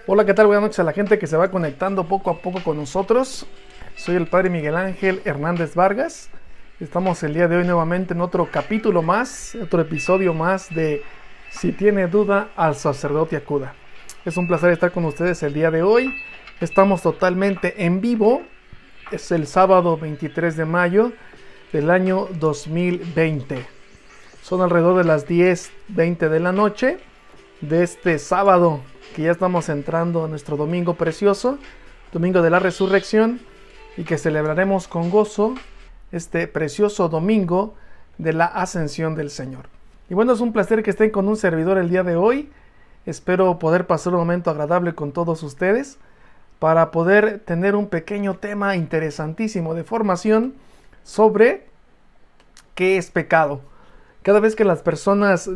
Hola, ¿qué tal? Buenas noches a la gente que se va conectando poco a poco con nosotros. Soy el Padre Miguel Ángel Hernández Vargas. Estamos el día de hoy nuevamente en otro capítulo más, otro episodio más de Si tiene duda, al sacerdote acuda. Es un placer estar con ustedes el día de hoy. Estamos totalmente en vivo. Es el sábado 23 de mayo del año 2020. Son alrededor de las 10:20 de la noche de este sábado, que ya estamos entrando a nuestro domingo precioso, domingo de la resurrección, y que celebraremos con gozo este precioso domingo de la ascensión del Señor. Y bueno, es un placer que estén con un servidor el día de hoy. Espero poder pasar un momento agradable con todos ustedes para poder tener un pequeño tema interesantísimo de formación sobre qué es pecado. Cada vez que las personas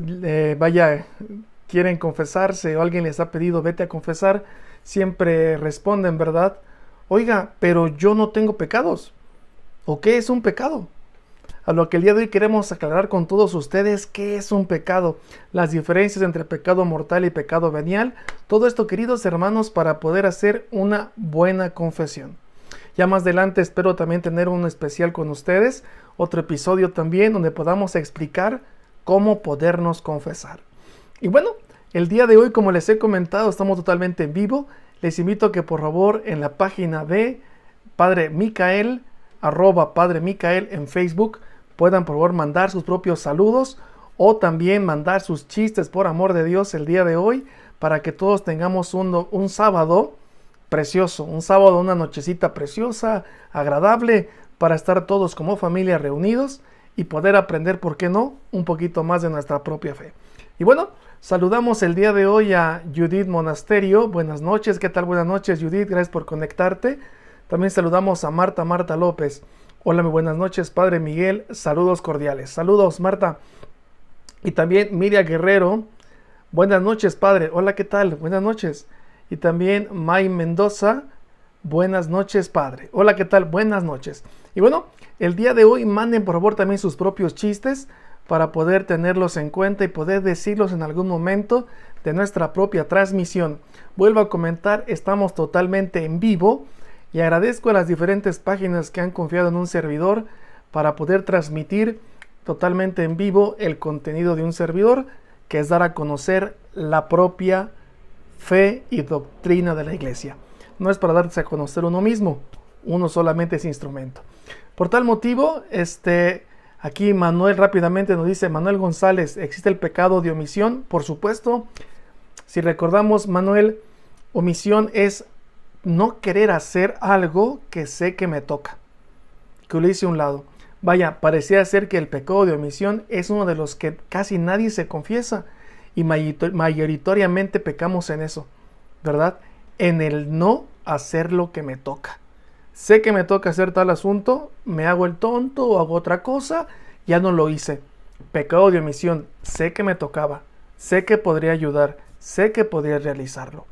quieren confesarse o alguien les ha pedido vete a confesar, siempre responden, ¿verdad? Oiga, pero yo no tengo pecados. ¿O qué es un pecado? A lo que el día de hoy queremos aclarar con todos ustedes qué es un pecado, las diferencias entre pecado mortal y pecado venial, todo esto, queridos hermanos, para poder hacer una buena confesión. Ya más adelante espero también tener un especial con ustedes, otro episodio también donde podamos explicar cómo podernos confesar. Y bueno, el día de hoy, como les he comentado, estamos totalmente en vivo. Les invito a que por favor en la página de Padre Micael, @Padre Micael en Facebook, puedan por favor mandar sus propios saludos o también mandar sus chistes, por amor de Dios, el día de hoy, para que todos tengamos un sábado precioso, un sábado, una nochecita preciosa, agradable, para estar todos como familia reunidos y poder aprender, ¿por qué no?, un poquito más de nuestra propia fe. Y bueno, saludamos el día de hoy a Judith Monasterio. Buenas noches, ¿qué tal? Buenas noches, Judith, gracias por conectarte. También saludamos a Marta López. Hola, muy buenas noches, Padre Miguel, saludos cordiales. Saludos, Marta. Y también Miriam Guerrero. Buenas noches, Padre. Hola, ¿qué tal? Buenas noches. Y también May Mendoza. Buenas noches, Padre. Hola, ¿qué tal? Buenas noches. Y bueno, el día de hoy manden por favor también sus propios chistes para poder tenerlos en cuenta y poder decirlos en algún momento de nuestra propia transmisión. Vuelvo a comentar, estamos totalmente en vivo y agradezco a las diferentes páginas que han confiado en un servidor para poder transmitir totalmente en vivo el contenido de un servidor, que es dar a conocer la propia fe y doctrina de la iglesia. No es para darse a conocer uno mismo, uno solamente es instrumento. Por tal motivo, aquí Manuel rápidamente nos dice, Manuel González, ¿existe el pecado de omisión? Por supuesto. Si recordamos, Manuel, omisión es no querer hacer algo que sé que me toca, que lo hice a un lado. Vaya, parecía ser que el pecado de omisión es uno de los que casi nadie se confiesa y mayoritariamente pecamos en eso, ¿verdad? En el no hacer lo que me toca. Sé que me toca hacer tal asunto, me hago el tonto o hago otra cosa, ya no lo hice. Pecado de omisión, sé que me tocaba, sé que podría ayudar, sé que podría realizarlo.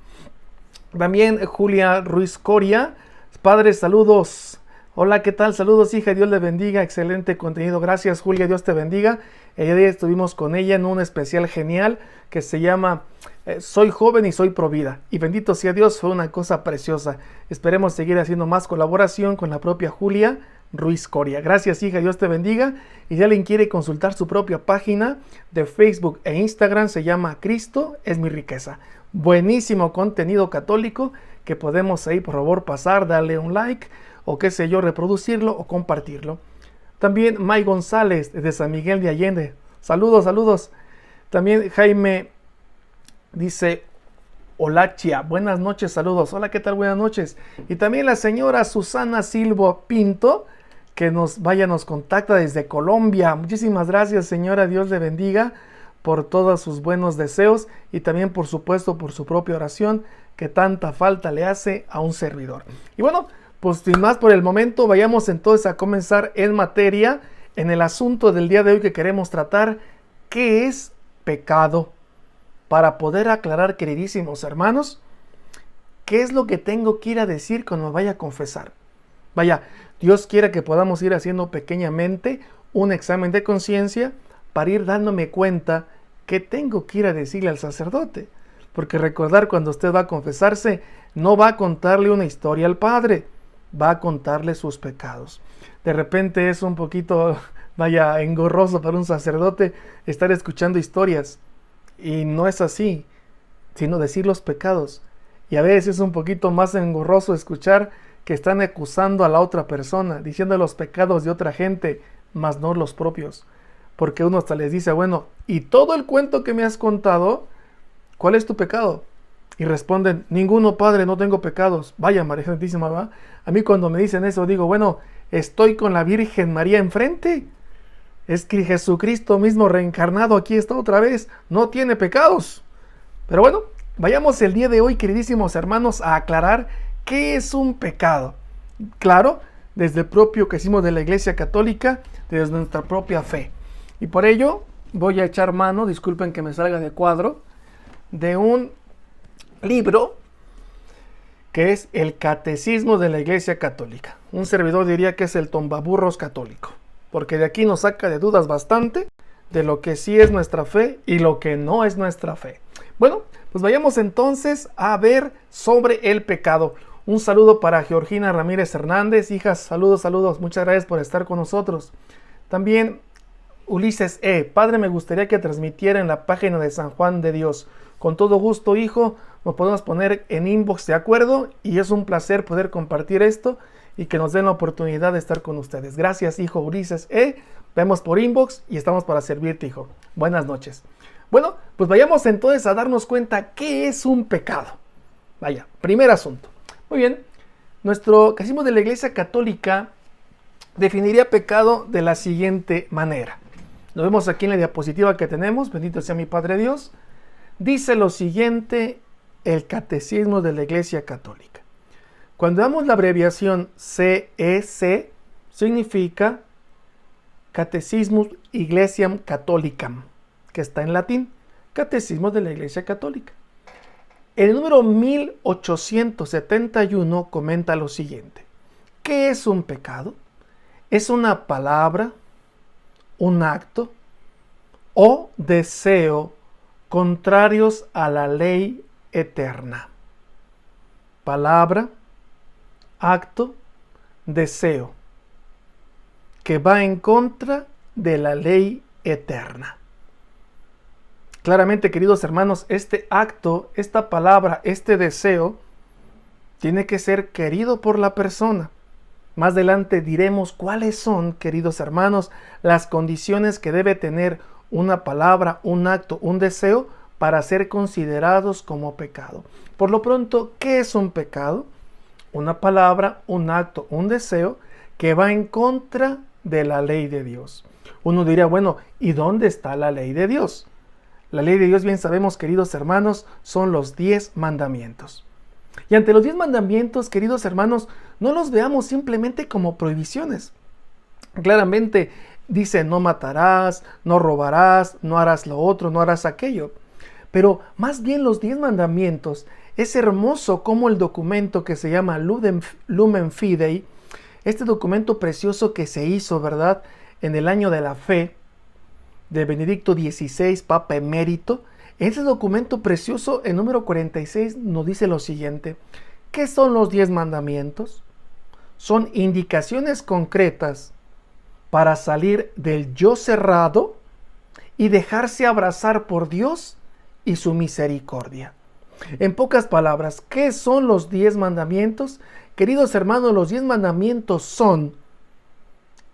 También Julia Ruiz Coria, Padre, saludos. Hola, ¿qué tal? Saludos, hija, Dios le bendiga, excelente contenido. Gracias, Julia, Dios te bendiga. El día estuvimos con ella en un especial genial que se llama Soy joven y soy provida. Y bendito sea Dios, fue una cosa preciosa. Esperemos seguir haciendo más colaboración con la propia Julia Ruiz Coria. Gracias, hija, Dios te bendiga. Y si alguien quiere consultar su propia página de Facebook e Instagram, se llama Cristo es mi riqueza. Buenísimo contenido católico que podemos ahí por favor pasar, darle un like o qué sé yo, reproducirlo o compartirlo. También May González de San Miguel de Allende. Saludos, saludos. También Jaime dice, Olachia, buenas noches, saludos. Hola, ¿qué tal? Buenas noches. Y también la señora Susana Silva Pinto, que nos contacta desde Colombia. Muchísimas gracias, señora, Dios le bendiga por todos sus buenos deseos y también, por supuesto, por su propia oración, que tanta falta le hace a un servidor. Y bueno, pues sin más por el momento, vayamos entonces a comenzar en materia, en el asunto del día de hoy que queremos tratar, ¿qué es pecado? Para poder aclarar, queridísimos hermanos, ¿qué es lo que tengo que ir a decir cuando me vaya a confesar? Vaya, Dios quiera que podamos ir haciendo pequeñamente un examen de conciencia para ir dándome cuenta que tengo que ir a decirle al sacerdote. Porque recordar, cuando usted va a confesarse, no va a contarle una historia al Padre, va a contarle sus pecados. De repente es un poquito, vaya, engorroso para un sacerdote estar escuchando historias. Y no es así, sino decir los pecados. Y a veces es un poquito más engorroso escuchar que están acusando a la otra persona, diciendo los pecados de otra gente, mas no los propios. Porque uno hasta les dice, bueno, ¿y todo el cuento que me has contado, cuál es tu pecado? Y responden, ninguno, Padre, no tengo pecados. Vaya, María Santísima, ¿va? A mí cuando me dicen eso, digo, bueno, estoy con la Virgen María enfrente. Es que Jesucristo mismo reencarnado aquí está otra vez, no tiene pecados. Pero bueno, vayamos el día de hoy, queridísimos hermanos, a aclarar qué es un pecado. Claro, desde el propio catecismo de la Iglesia Católica, desde nuestra propia fe. Y por ello voy a echar mano, disculpen que me salga de cuadro, de un libro que es el Catecismo de la Iglesia Católica. Un servidor diría que es el tombaburros católico, porque de aquí nos saca de dudas bastante de lo que sí es nuestra fe y lo que no es nuestra fe. Bueno, pues vayamos entonces a ver sobre el pecado. Un saludo para Georgina Ramírez Hernández. Hijas, saludos. Muchas gracias por estar con nosotros. También Ulises E. Padre, me gustaría que transmitiera en la página de San Juan de Dios. Con todo gusto, hijo, nos podemos poner en inbox, ¿de acuerdo? Y es un placer poder compartir esto y que nos den la oportunidad de estar con ustedes. Gracias, hijo Ulises E. Vemos por inbox y estamos para servirte, hijo. Buenas noches. Bueno, pues vayamos entonces a darnos cuenta qué es un pecado. Vaya, primer asunto. Muy bien, nuestro catecismo de la Iglesia Católica definiría pecado de la siguiente manera. Lo vemos aquí en la diapositiva que tenemos, bendito sea mi Padre Dios. Dice lo siguiente el Catecismo de la Iglesia Católica. Cuando damos la abreviación CEC, significa Catecismus Ecclesiam Catholicam, que está en latín, Catecismo de la Iglesia Católica. El número 1871 comenta lo siguiente. ¿Qué es un pecado? Es una palabra, un acto o deseo contrarios a la ley eterna. Palabra, acto, deseo, que va en contra de la ley eterna. Claramente, queridos hermanos, este acto, esta palabra, este deseo, tiene que ser querido por la persona. Más adelante diremos cuáles son, queridos hermanos, las condiciones que debe tener una palabra, un acto, un deseo para ser considerados como pecado. Por lo pronto, ¿qué es un pecado? Una palabra, un acto, un deseo que va en contra de la ley de Dios. Uno diría, bueno, ¿y dónde está la ley de Dios? La ley de Dios, bien sabemos, queridos hermanos, son los 10 mandamientos. Y ante los 10 mandamientos, queridos hermanos, no los veamos simplemente como prohibiciones. Claramente dice, no matarás, no robarás, no harás lo otro, no harás aquello. Pero más bien los 10 mandamientos, es hermoso como el documento que se llama Lumen Fidei, este documento precioso que se hizo, ¿verdad?, en el año de la fe de Benedicto XVI, Papa Emérito. Ese documento precioso, el número 46, nos dice lo siguiente. ¿Qué son los 10 mandamientos? Son indicaciones concretas para salir del yo cerrado y dejarse abrazar por Dios y su misericordia. En pocas palabras, ¿qué son los 10 mandamientos? Queridos hermanos, los 10 mandamientos son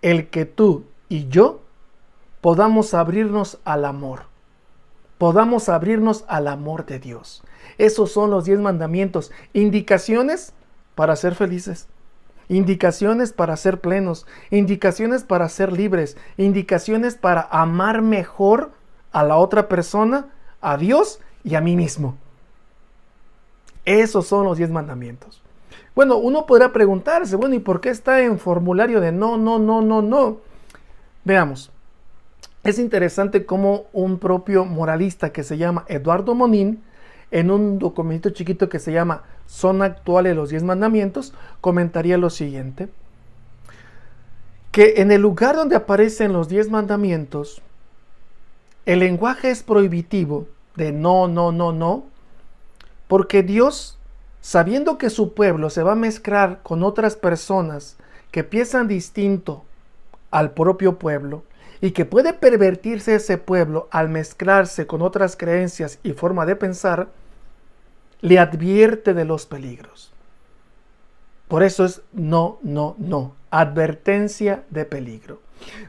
el que tú y yo podamos abrirnos al amor. Podamos abrirnos al amor de Dios. Esos son los 10 mandamientos. Indicaciones para ser felices. Indicaciones para ser plenos. Indicaciones para ser libres. Indicaciones para amar mejor a la otra persona, a Dios y a mí mismo. Esos son los 10 mandamientos. Bueno, uno podrá preguntarse, bueno, ¿y por qué está en formulario de no? Veamos. Es interesante cómo un propio moralista que se llama Eduardo Monín, en un documento chiquito que se llama Son actuales los 10 mandamientos, comentaría lo siguiente. Que en el lugar donde aparecen los 10 mandamientos, el lenguaje es prohibitivo de no, Porque Dios, sabiendo que su pueblo se va a mezclar con otras personas que piensan distinto al propio pueblo y que puede pervertirse ese pueblo al mezclarse con otras creencias y forma de pensar, le advierte de los peligros. Por eso es no, advertencia de peligro.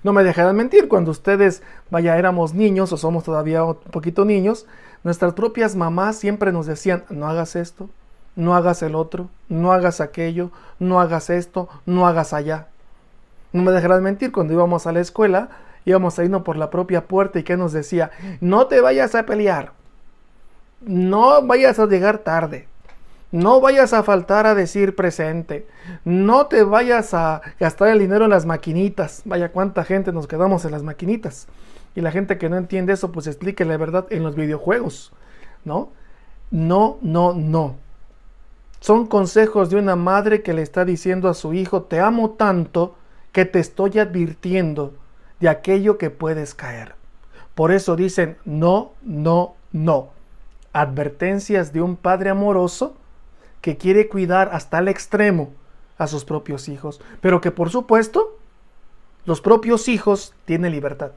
No me dejarán mentir, cuando ustedes, éramos niños o somos todavía un poquito niños, nuestras propias mamás siempre nos decían, no hagas esto, no hagas el otro, no hagas aquello, no hagas esto, no hagas allá. No me dejarán mentir, cuando íbamos a la escuela, íbamos a irnos por la propia puerta y que nos decía, no te vayas a pelear, no vayas a llegar tarde, no vayas a faltar a decir presente, no te vayas a gastar el dinero en las maquinitas. Vaya cuánta gente nos quedamos en las maquinitas. Y la gente que no entiende eso, pues explique la verdad en los videojuegos, ¿no? No. Son consejos de una madre que le está diciendo a su hijo, te amo tanto que te estoy advirtiendo de aquello que puedes caer. Por eso dicen no. Advertencias de un padre amoroso que quiere cuidar hasta el extremo a sus propios hijos, pero que por supuesto los propios hijos tienen libertad.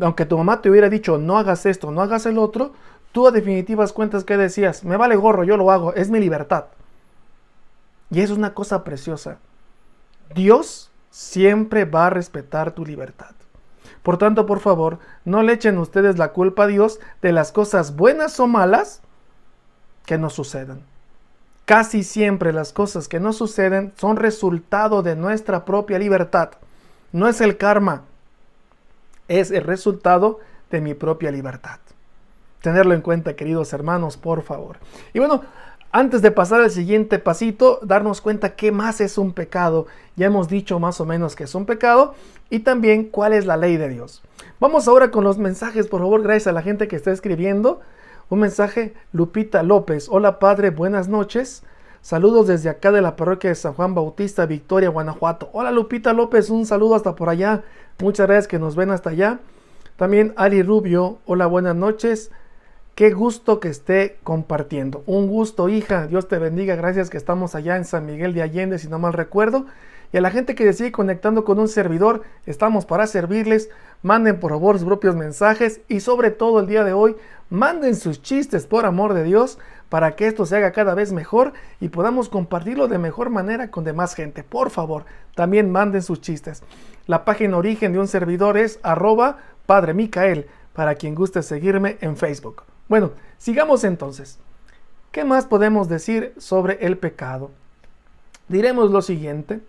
Aunque tu mamá te hubiera dicho no hagas esto, no hagas el otro, tú a definitivas cuentas que decías, me vale gorro, yo lo hago, es mi libertad. Y eso es una cosa preciosa. Dios siempre va a respetar tu libertad. Por tanto, por favor, no le echen ustedes la culpa a Dios de las cosas buenas o malas que nos suceden. Casi siempre las cosas que nos suceden son resultado de nuestra propia libertad. No es el karma, es el resultado de mi propia libertad. Tenerlo en cuenta, queridos hermanos, por favor. Y bueno, antes de pasar al siguiente pasito, darnos cuenta qué más es un pecado. Ya hemos dicho más o menos que es un pecado y también cuál es la ley de Dios. Vamos ahora con los mensajes, por favor, gracias a la gente que está escribiendo. Un mensaje, Lupita López. Hola padre, buenas noches. Saludos desde acá de la parroquia de San Juan Bautista, Victoria, Guanajuato. Hola Lupita López, un saludo hasta por allá. Muchas gracias que nos ven hasta allá. También Ali Rubio, hola, buenas noches. Qué gusto que esté compartiendo. Un gusto, hija. Dios te bendiga. Gracias que estamos allá en San Miguel de Allende, si no mal recuerdo. Y a la gente que sigue conectando con un servidor, estamos para servirles. Manden por favor sus propios mensajes y sobre todo el día de hoy, manden sus chistes por amor de Dios para que esto se haga cada vez mejor y podamos compartirlo de mejor manera con demás gente. Por favor, también manden sus chistes. La página origen de un servidor es @Padre Micael, para quien guste seguirme en Facebook. Bueno, sigamos entonces. ¿Qué más podemos decir sobre el pecado? Diremos lo siguiente.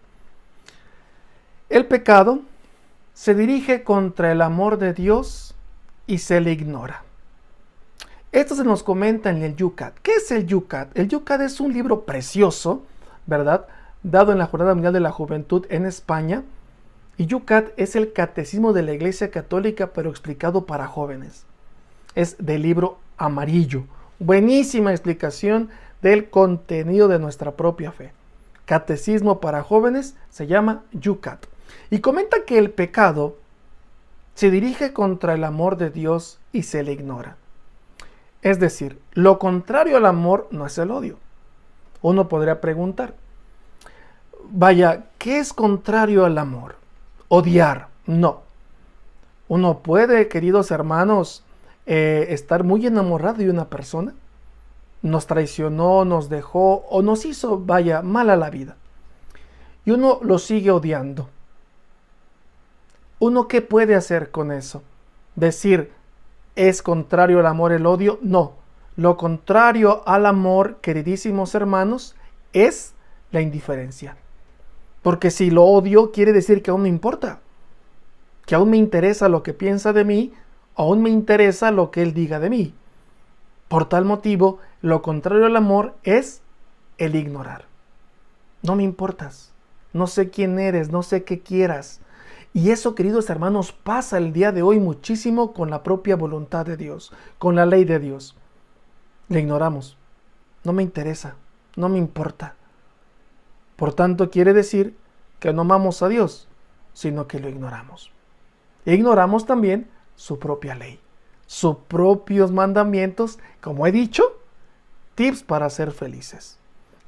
El pecado se dirige contra el amor de Dios y se le ignora. Esto se nos comenta en el Yucat. ¿Qué es el Yucat? El Yucat es un libro precioso, ¿verdad? Dado en la Jornada Mundial de la Juventud en España. Y Yucat es el catecismo de la Iglesia Católica, pero explicado para jóvenes. Es del libro amarillo. Buenísima explicación del contenido de nuestra propia fe. Catecismo para jóvenes se llama Yucat. Y comenta que el pecado se dirige contra el amor de Dios y se le ignora. Es decir, lo contrario al amor no es el odio. Uno podría preguntar, vaya, ¿qué es contrario al amor? Odiar, no. Uno puede, queridos hermanos, estar muy enamorado de una persona, nos traicionó, nos dejó o nos hizo, mal a la vida. Y uno lo sigue odiando. ¿Uno qué puede hacer con eso? Decir, ¿es contrario al amor el odio? No. Lo contrario al amor, queridísimos hermanos, es la indiferencia. Porque si lo odio, quiere decir que aún me importa. Que aún me interesa lo que piensa de mí, aún me interesa lo que él diga de mí. Por tal motivo, lo contrario al amor es el ignorar. No me importas. No sé quién eres, no sé qué quieras. Y eso, queridos hermanos, pasa el día de hoy muchísimo con la propia voluntad de Dios, con la ley de Dios. Le ignoramos. No me interesa, no me importa. Por tanto, quiere decir que no amamos a Dios, sino que lo ignoramos. E ignoramos también su propia ley, sus propios mandamientos, como he dicho, tips para ser felices.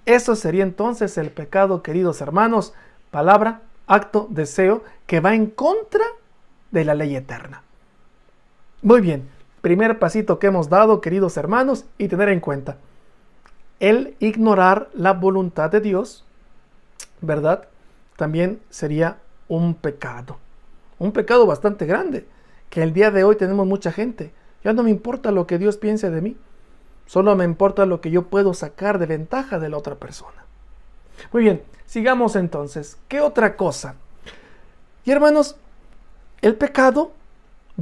Eso sería entonces el pecado, queridos hermanos, palabra, acto, deseo, que va en contra de la ley eterna. Muy bien, primer pasito que hemos dado, queridos hermanos, y tener en cuenta, el ignorar la voluntad de Dios, ¿verdad? También sería un pecado bastante grande, que el día de hoy tenemos mucha gente. Ya no me importa lo que Dios piense de mí, solo me importa lo que yo puedo sacar de ventaja de la otra persona. Muy bien, sigamos entonces. ¿Qué otra cosa? Y hermanos, el pecado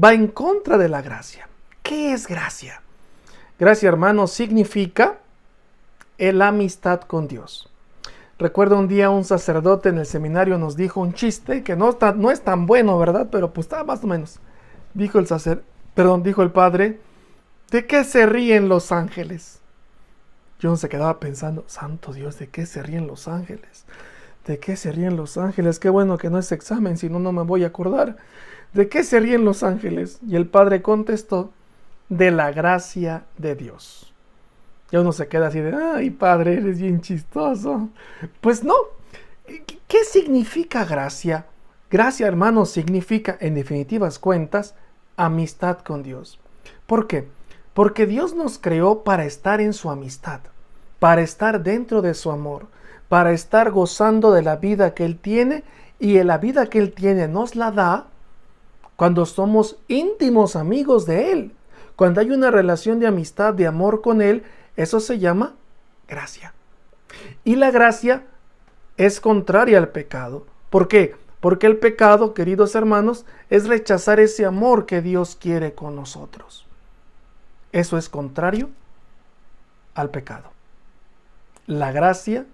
va en contra de la gracia. ¿Qué es gracia? Gracia, hermanos, significa la amistad con Dios. Recuerdo un día un sacerdote en el seminario nos dijo un chiste que no es tan bueno, ¿verdad? Pero pues está más o menos. Dijo el padre, ¿de qué se ríen los ángeles? Yo se quedaba pensando, santo Dios, ¿de qué se ríen los ángeles? ¿De qué se ríen los ángeles? Qué bueno que no es examen, si no, no me voy a acordar. ¿De qué se ríen los ángeles? Y el padre contestó, de la gracia de Dios. Y uno se queda así de, ay padre, eres bien chistoso. Pues no. ¿Qué significa gracia? Gracia, hermanos, significa, en definitivas cuentas, amistad con Dios. ¿Por qué? Porque Dios nos creó para estar en su amistad, para estar dentro de su amor, para estar gozando de la vida que Él tiene, y la vida que Él tiene nos la da cuando somos íntimos amigos de Él. Cuando hay una relación de amistad, de amor con Él, eso se llama gracia. Y la gracia es contraria al pecado. ¿Por qué? Porque el pecado, queridos hermanos, es rechazar ese amor que Dios quiere con nosotros. Eso es contrario al pecado. La gracia,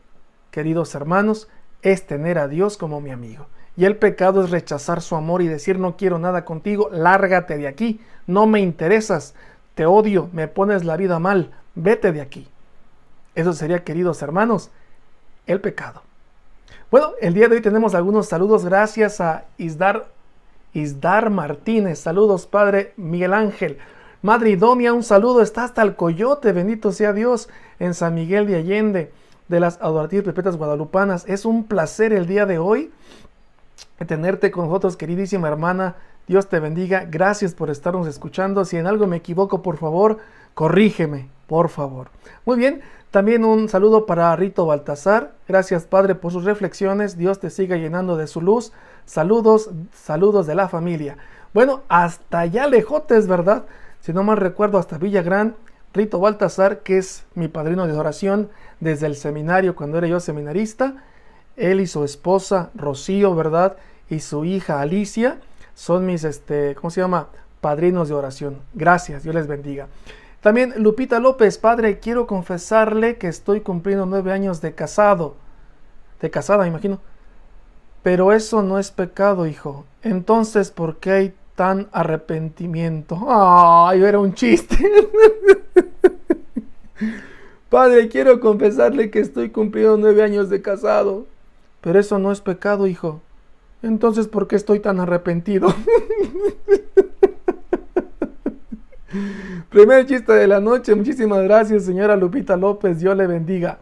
queridos hermanos, es tener a Dios como mi amigo. Y el pecado es rechazar su amor y decir, no quiero nada contigo, lárgate de aquí, no me interesas, te odio, me pones la vida mal, vete de aquí. Eso sería, queridos hermanos, el pecado. Bueno, el día de hoy tenemos algunos saludos gracias a Isdar Martínez. Saludos, padre Miguel Ángel. Madre Idonia, un saludo, está hasta el Coyote, bendito sea Dios, en San Miguel de Allende, de las Adorativas Perpetuas Guadalupanas. Es un placer el día de hoy tenerte con nosotros, queridísima hermana. Dios te bendiga, gracias por estarnos escuchando. Si en algo me equivoco, por favor, corrígeme, por favor. Muy bien, también un saludo para Rito Baltasar. Gracias, Padre, por sus reflexiones. Dios te siga llenando de su luz. Saludos de la familia. Bueno, hasta allá lejotes, ¿verdad? Si no mal recuerdo, hasta Villagrán. Rito Baltasar, que es mi padrino de oración desde el seminario, cuando era yo seminarista. Él y su esposa, Rocío, ¿verdad? Y su hija, Alicia, son mis, padrinos de oración. Gracias, Dios les bendiga. También Lupita López, padre, quiero confesarle que estoy cumpliendo 9 años de casado. De casada, imagino. Pero eso no es pecado, hijo. Entonces, ¿por qué hay tan arrepentimiento? ¡Ay, era un chiste! Padre, quiero confesarle que estoy cumpliendo 9 años de casado. Pero eso no es pecado, hijo. Entonces, ¿por qué estoy tan arrepentido? Primer chiste de la noche. Muchísimas gracias, señora Lupita López. Dios le bendiga.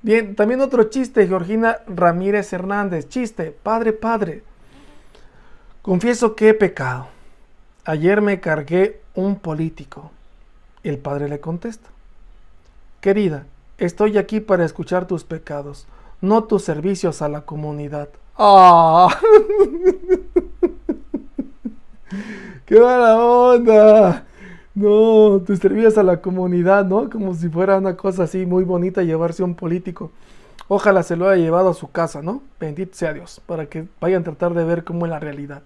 Bien, también otro chiste. Georgina Ramírez Hernández. Chiste. Padre, confieso que he pecado. Ayer me cargué un político. El padre le contesta: querida, estoy aquí para escuchar tus pecados, no tus servicios a la comunidad. ¡Ah! ¡Qué mala onda! No, tus servicios a la comunidad, ¿no? Como si fuera una cosa así muy bonita llevarse a un político. Ojalá se lo haya llevado a su casa, ¿no? Bendito sea Dios, para que vayan a tratar de ver cómo es la realidad.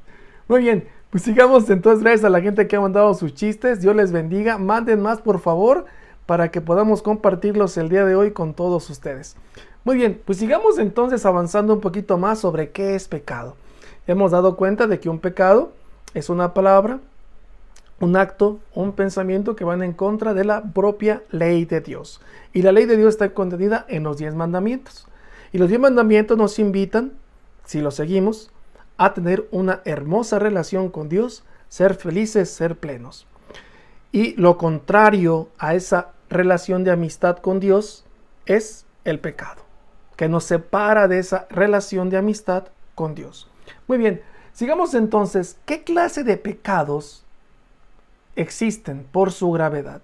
Muy bien, pues sigamos entonces. Gracias a la gente que ha mandado sus chistes. Dios les bendiga. Manden más, por favor, para que podamos compartirlos el día de hoy con todos ustedes. Muy bien, pues sigamos entonces avanzando un poquito más sobre qué es pecado. Hemos dado cuenta de que un pecado es una palabra, un acto, un pensamiento que van en contra de la propia ley de Dios. Y la ley de Dios está contenida en los 10 mandamientos. Y los 10 mandamientos nos invitan, si los seguimos, a tener una hermosa relación con Dios, ser felices, ser plenos. Y lo contrario a esa relación de amistad con Dios es el pecado, que nos separa de esa relación de amistad con Dios. Muy bien, sigamos entonces. ¿Qué clase de pecados existen por su gravedad?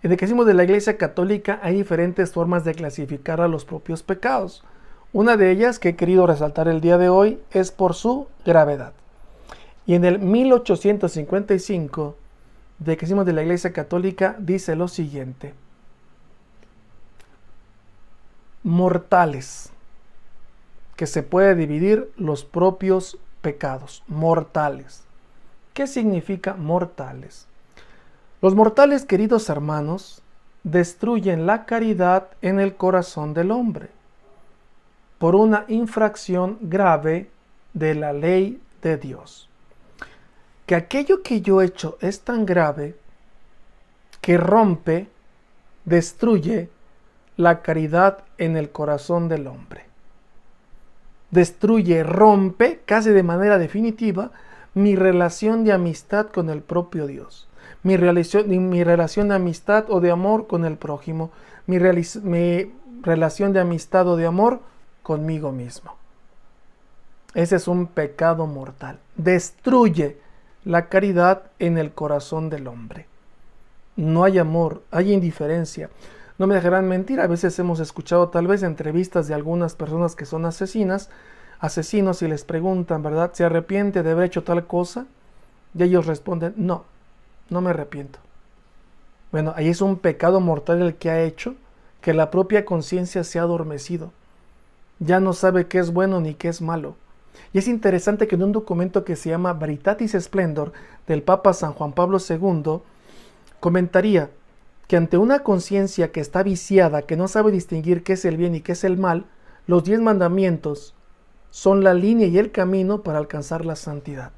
En el Catecismo de la Iglesia Católica hay diferentes formas de clasificar a los propios pecados. Una de ellas que he querido resaltar el día de hoy es por su gravedad. Y en el 1855 del Catecismo de la Iglesia Católica dice lo siguiente: mortales, que se puede dividir los propios pecados, mortales. ¿Qué significa mortales? Los mortales, queridos hermanos, destruyen la caridad en el corazón del hombre por una infracción grave de la ley de Dios. Que aquello que yo he hecho es tan grave que rompe, destruye la caridad en el corazón del hombre. Destruye, rompe, casi de manera definitiva, mi relación de amistad con el propio Dios. Mi relación de amistad o de amor con el prójimo. Mi relación de amistad o de amor conmigo mismo. Ese es un pecado mortal. Destruye la caridad en el corazón del hombre. No hay amor, hay indiferencia. No me dejarán mentir, a veces hemos escuchado tal vez entrevistas de algunas personas que son asesinos, y les preguntan, ¿verdad?, ¿se arrepiente de haber hecho tal cosa? Y ellos responden, no me arrepiento. Bueno, ahí es un pecado mortal el que ha hecho que la propia conciencia se ha adormecido. Ya no sabe qué es bueno ni qué es malo. Y es interesante que en un documento que se llama Veritatis Splendor del Papa San Juan Pablo II, comentaría que ante una conciencia que está viciada, que no sabe distinguir qué es el bien y qué es el mal, los 10 mandamientos son la línea y el camino para alcanzar la santidad.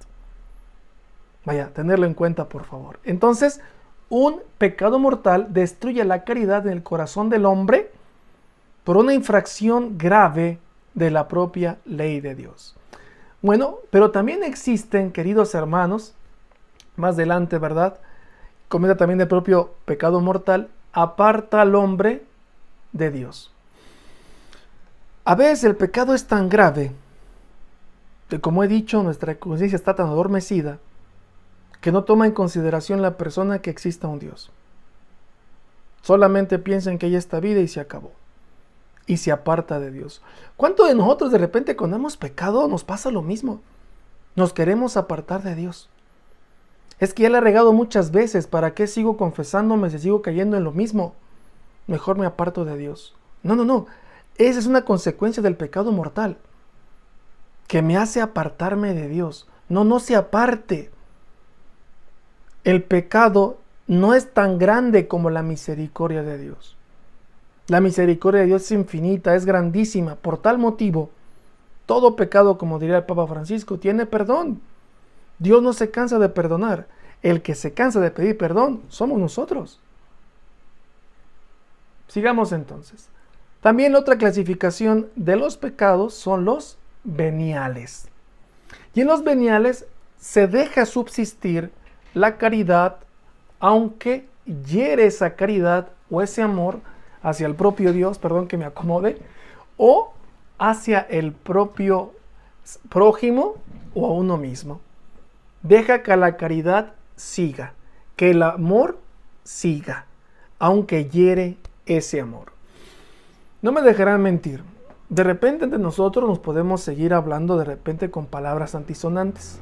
Vaya, tenerlo en cuenta, por favor. Entonces, un pecado mortal destruye la caridad en el corazón del hombre por una infracción grave de la propia ley de Dios. Bueno, pero también existen, queridos hermanos, más adelante, ¿verdad?, comenta también el propio pecado mortal, aparta al hombre de Dios. A veces el pecado es tan grave que, como he dicho, nuestra conciencia está tan adormecida que no toma en consideración la persona que exista un Dios. Solamente piensa en que hay esta vida y se acabó. Y se aparta de Dios. ¿Cuántos de nosotros de repente cuando hemos pecado nos pasa lo mismo? Nos queremos apartar de Dios. Es que ya le he regado muchas veces, ¿para qué sigo confesándome si sigo cayendo en lo mismo? Mejor me aparto de Dios. No. Esa es una consecuencia del pecado mortal, que me hace apartarme de Dios. No se aparte. El pecado no es tan grande como la misericordia de Dios. La misericordia de Dios es infinita, es grandísima. Por tal motivo, todo pecado, como diría el Papa Francisco, tiene perdón. Dios no se cansa de perdonar. El que se cansa de pedir perdón somos nosotros. Sigamos entonces. También otra clasificación de los pecados son los veniales. Y en los veniales se deja subsistir la caridad, aunque hiere esa caridad o ese amor hacia el propio Dios, perdón que me acomode, o hacia el propio prójimo o a uno mismo. Deja que la caridad siga, que el amor siga, aunque hiere ese amor. No me dejarán mentir, de repente entre nosotros nos podemos seguir hablando de repente con palabras antisonantes.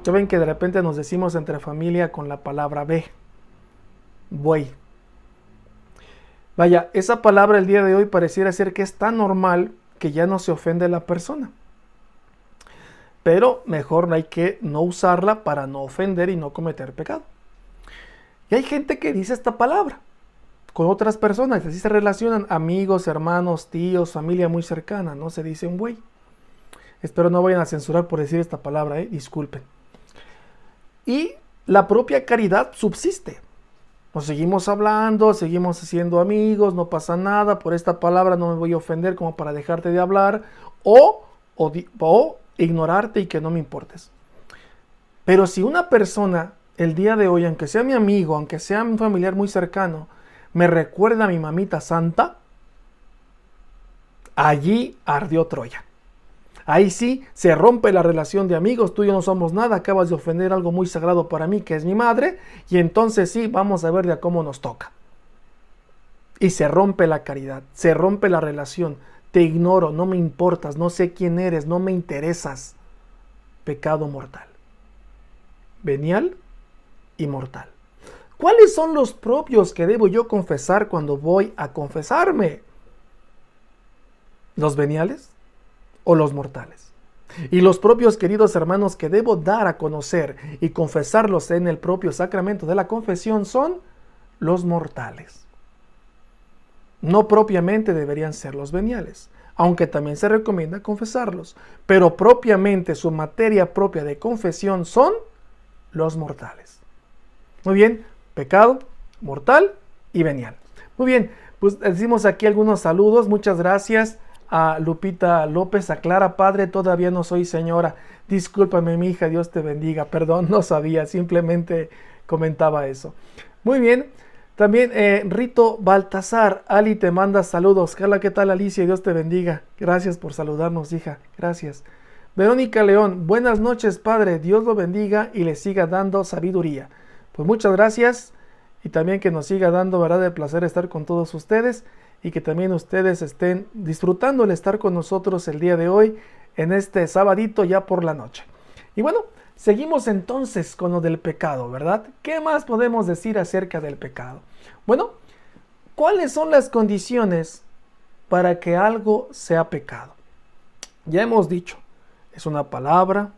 Ya ven que de repente nos decimos entre familia con la palabra buey. Vaya, esa palabra el día de hoy pareciera ser que es tan normal que ya no se ofende la persona. Pero mejor hay que no usarla para no ofender y no cometer pecado. Y hay gente que dice esta palabra con otras personas, así se relacionan amigos, hermanos, tíos, familia muy cercana, no se dice un buey. Espero no vayan a censurar por decir esta palabra, disculpen. Y la propia caridad subsiste. Nos seguimos hablando, seguimos siendo amigos, no pasa nada, por esta palabra no me voy a ofender como para dejarte de hablar o ignorarte y que no me importes. Pero si una persona el día de hoy, aunque sea mi amigo, aunque sea un familiar muy cercano, me recuerda a mi mamita santa, allí ardió Troya. Ahí sí se rompe la relación de amigos, tú y yo no somos nada, acabas de ofender algo muy sagrado para mí, que es mi madre, y entonces sí, vamos a ver de a cómo nos toca. Y se rompe la caridad, se rompe la relación, te ignoro, no me importas, no sé quién eres, no me interesas. Pecado mortal. Venial y mortal. ¿Cuáles son los propios que debo yo confesar cuando voy a confesarme? ¿Los veniales o los mortales? Y los propios, queridos hermanos, que debo dar a conocer y confesarlos en el propio sacramento de la confesión son los mortales. No propiamente deberían ser los veniales, aunque también se recomienda confesarlos, pero propiamente su materia propia de confesión son los mortales. Muy bien, pecado, mortal y venial. Muy bien, pues decimos aquí algunos saludos. Muchas gracias a Lupita López, a Clara, padre, todavía no soy señora. Discúlpame, mi hija, Dios te bendiga. Perdón, no sabía, simplemente comentaba eso. Muy bien. También Rito Baltasar, Ali te manda saludos. Hola, ¿qué tal, Alicia? Dios te bendiga. Gracias por saludarnos, hija. Gracias. Verónica León, buenas noches, padre. Dios lo bendiga y le siga dando sabiduría. Pues muchas gracias y también que nos siga dando, verdad, el placer estar con todos ustedes y que también ustedes estén disfrutando el estar con nosotros el día de hoy en este sabadito ya por la noche. Y bueno, seguimos entonces con lo del pecado, ¿verdad? ¿Qué más podemos decir acerca del pecado? Bueno, ¿cuáles son las condiciones para que algo sea pecado? Ya hemos dicho, es una palabra,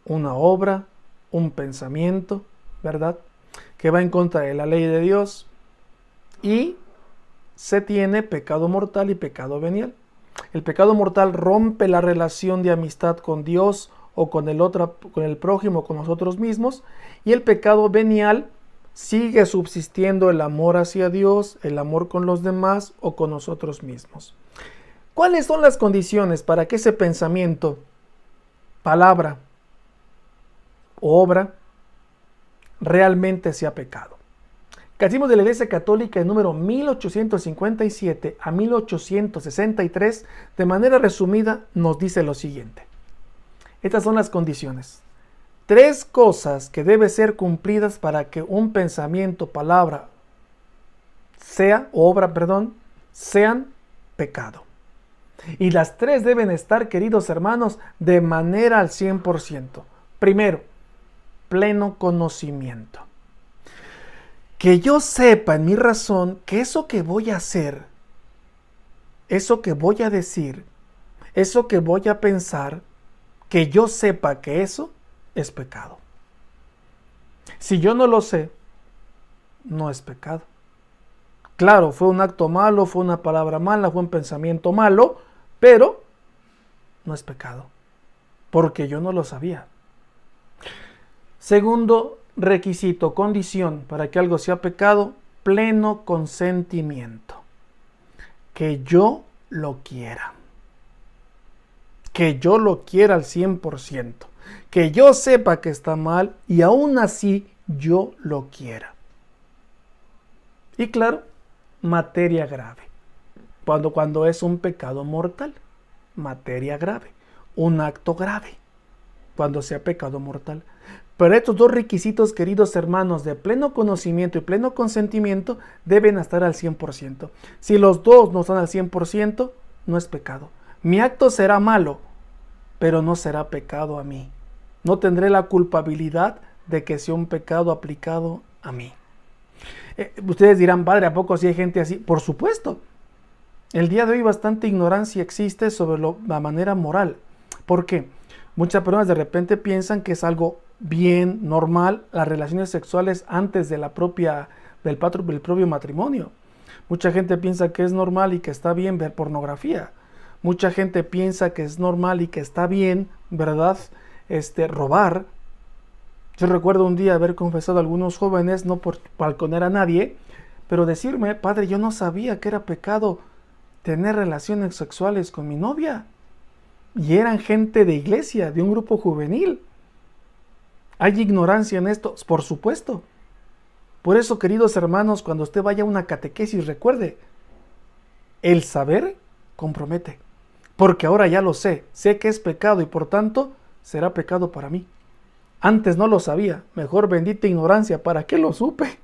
una obra, un pensamiento, ¿verdad? Que va en contra de la ley de Dios y se tiene pecado mortal y pecado venial. El pecado mortal rompe la relación de amistad con Dios o con el prójimo, con nosotros mismos, y el pecado venial sigue subsistiendo el amor hacia Dios, el amor con los demás o con nosotros mismos. ¿Cuáles son las condiciones para que ese pensamiento, palabra o obra realmente sea pecado? Catecismo de la Iglesia Católica, el número 1857 a 1863, de manera resumida, nos dice lo siguiente. Estas son las condiciones. 3 cosas que deben ser cumplidas para que un pensamiento, palabra, sean pecado. Y las 3 deben estar, queridos hermanos, de manera al 100%. Primero, pleno conocimiento. Que yo sepa en mi razón que eso que voy a hacer, eso que voy a decir, eso que voy a pensar, que yo sepa que eso es pecado. Si yo no lo sé, no es pecado. Claro, fue un acto malo, fue una palabra mala, fue un pensamiento malo, pero no es pecado, porque yo no lo sabía. Segundo requisito, condición para que algo sea pecado, pleno consentimiento. Que yo lo quiera. Que yo lo quiera al 100%. Que yo sepa que está mal y aún así yo lo quiera. Y claro, materia grave. Cuando es un pecado mortal, materia grave, un acto grave, cuando sea pecado mortal. Pero estos 2 requisitos, queridos hermanos, de pleno conocimiento y pleno consentimiento, deben estar al 100%. Si los 2 no están al 100%, no es pecado. Mi acto será malo, pero no será pecado a mí. No tendré la culpabilidad de que sea un pecado aplicado a mí. Ustedes dirán, padre, ¿a poco sí hay gente así? Por supuesto. El día de hoy bastante ignorancia existe sobre la manera moral. ¿Por qué? Muchas personas de repente piensan que es algo bien, normal, las relaciones sexuales antes de del propio matrimonio. Mucha gente piensa que es normal y que está bien ver pornografía. Mucha gente piensa que es normal y que está bien, ¿verdad? Robar. Yo recuerdo un día haber confesado a algunos jóvenes, no por balconear a nadie, pero decirme, padre, yo no sabía que era pecado tener relaciones sexuales con mi novia. Y eran gente de iglesia, de un grupo juvenil. ¿Hay ignorancia en esto? Por supuesto. Por eso, queridos hermanos, cuando usted vaya a una catequesis, recuerde, el saber compromete. Porque ahora ya lo sé que es pecado y por tanto será pecado para mí. Antes no lo sabía, mejor bendita ignorancia, ¿para qué lo supe?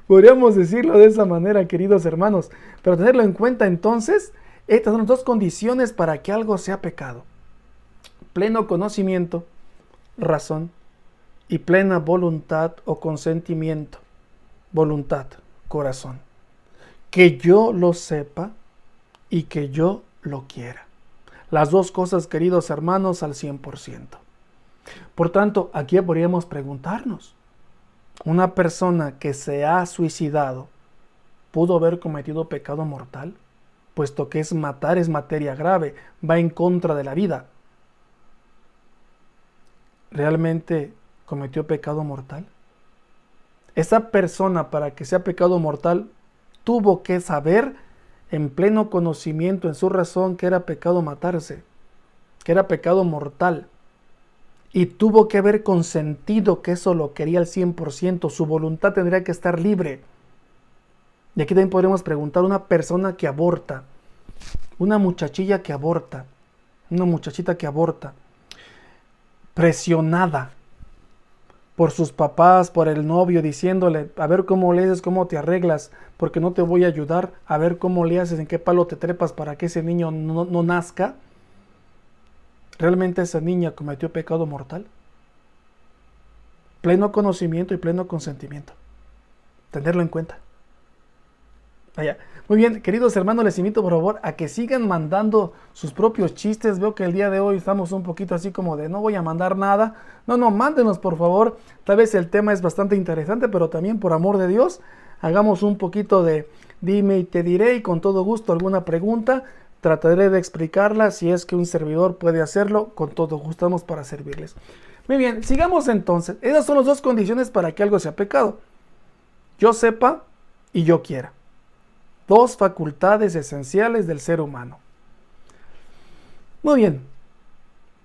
Podríamos decirlo de esa manera, queridos hermanos, pero tenerlo en cuenta entonces, estas son las dos condiciones para que algo sea pecado: pleno conocimiento, razón, y plena voluntad o consentimiento, voluntad, corazón. Que yo lo sepa y que yo lo quiera. Las dos cosas, queridos hermanos, al 100%. Por tanto, aquí podríamos preguntarnos, ¿una persona que se ha suicidado pudo haber cometido pecado mortal? Puesto que matar es materia grave, va en contra de la vida. ¿Realmente cometió pecado mortal? Esa persona, para que sea pecado mortal, tuvo que saber en pleno conocimiento, en su razón, que era pecado matarse, que era pecado mortal. Y tuvo que haber consentido que eso lo quería al 100%, su voluntad tendría que estar libre. Y aquí también podríamos preguntar, una persona que aborta, una muchachilla que aborta, una muchachita que aborta, presionada por sus papás, por el novio, diciéndole, a ver cómo le haces, cómo te arreglas, porque no te voy a ayudar, a ver cómo le haces, en qué palo te trepas para que ese niño no nazca. ¿Realmente esa niña cometió pecado mortal? Pleno conocimiento y pleno consentimiento. Tenerlo en cuenta. Vaya. Muy bien, queridos hermanos, les invito por favor a que sigan mandando sus propios chistes. Veo que el día de hoy estamos un poquito así como de no voy a mandar nada. No, mándenos por favor. Tal vez el tema es bastante interesante, pero también por amor de Dios, hagamos un poquito de dime y te diré, y con todo gusto alguna pregunta trataré de explicarla. Si es que un servidor puede hacerlo, con todo gusto estamos para servirles. Muy bien, sigamos entonces. Esas son las dos condiciones para que algo sea pecado: yo sepa y yo quiera. Dos facultades esenciales del ser humano. Muy bien,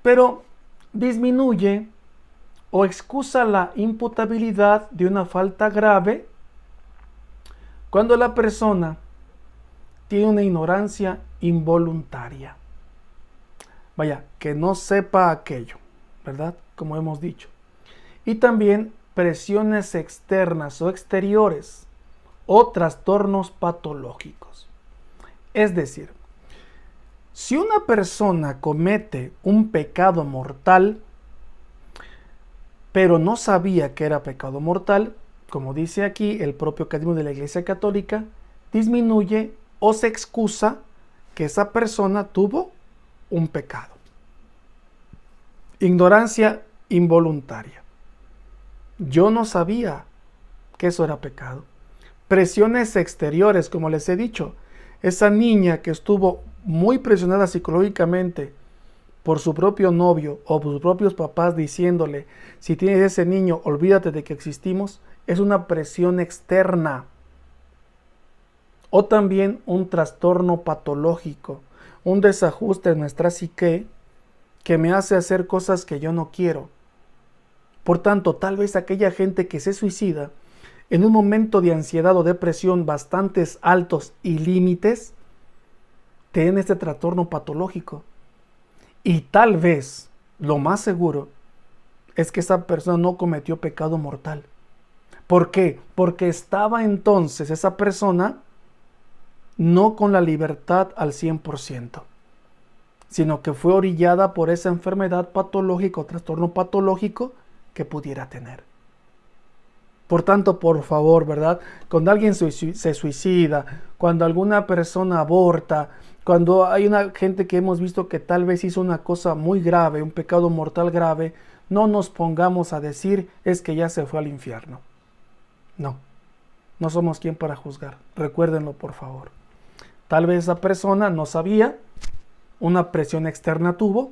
pero disminuye o excusa la imputabilidad de una falta grave cuando la persona tiene una ignorancia involuntaria. Vaya, que no sepa aquello, ¿verdad? Como hemos dicho. Y también presiones externas o exteriores o trastornos patológicos. Es decir, si una persona comete un pecado mortal, pero no sabía que era pecado mortal, como dice aquí el propio Catecismo de la Iglesia Católica, disminuye o se excusa que esa persona tuvo un pecado. Ignorancia involuntaria. Yo no sabía que eso era pecado. Presiones exteriores, como les he dicho. Esa niña que estuvo muy presionada psicológicamente por su propio novio o por sus propios papás diciéndole, si tienes ese niño, olvídate de que existimos, es una presión externa. O también un trastorno patológico, un desajuste en nuestra psique que me hace hacer cosas que yo no quiero. Por tanto, tal vez aquella gente que se suicida en un momento de ansiedad o depresión bastantes altos y límites, tienen este trastorno patológico. Y tal vez, lo más seguro, es que esa persona no cometió pecado mortal. ¿Por qué? Porque estaba entonces esa persona no con la libertad al 100%, sino que fue orillada por esa enfermedad patológica o trastorno patológico que pudiera tener. Por tanto, por favor, ¿verdad? Cuando alguien se suicida, cuando alguna persona aborta, cuando hay una gente que hemos visto que tal vez hizo una cosa muy grave, un pecado mortal grave, no nos pongamos a decir es que ya se fue al infierno. No somos quien para juzgar. Recuérdenlo, por favor. Tal vez esa persona no sabía, una presión externa tuvo,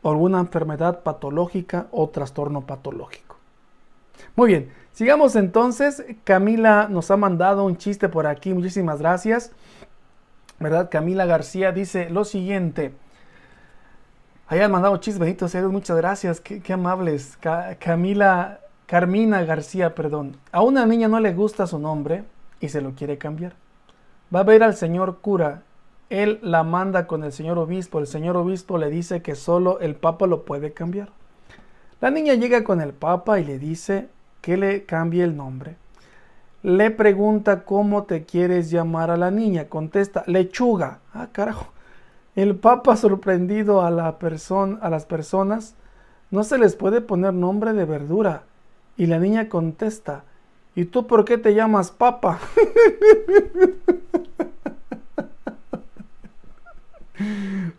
o alguna enfermedad patológica o trastorno patológico. Muy bien, sigamos entonces. Camila nos ha mandado un chiste por aquí, muchísimas gracias. ¿Verdad? Camila García dice lo siguiente. Hayan mandado chistes, bendito sea Dios, muchas gracias, qué amables. Camila Carmina García, perdón. A una niña no le gusta su nombre y se lo quiere cambiar. Va a ver al señor cura. Él la manda con el señor obispo. El señor obispo le dice que solo el papa lo puede cambiar. La niña llega con el papa y le dice que le cambie el nombre. Le pregunta cómo te quieres llamar a la niña. Contesta, Lechuga. Ah, carajo. El papa, sorprendido a las personas, no se les puede poner nombre de verdura. Y la niña contesta, ¿y tú por qué te llamas papa?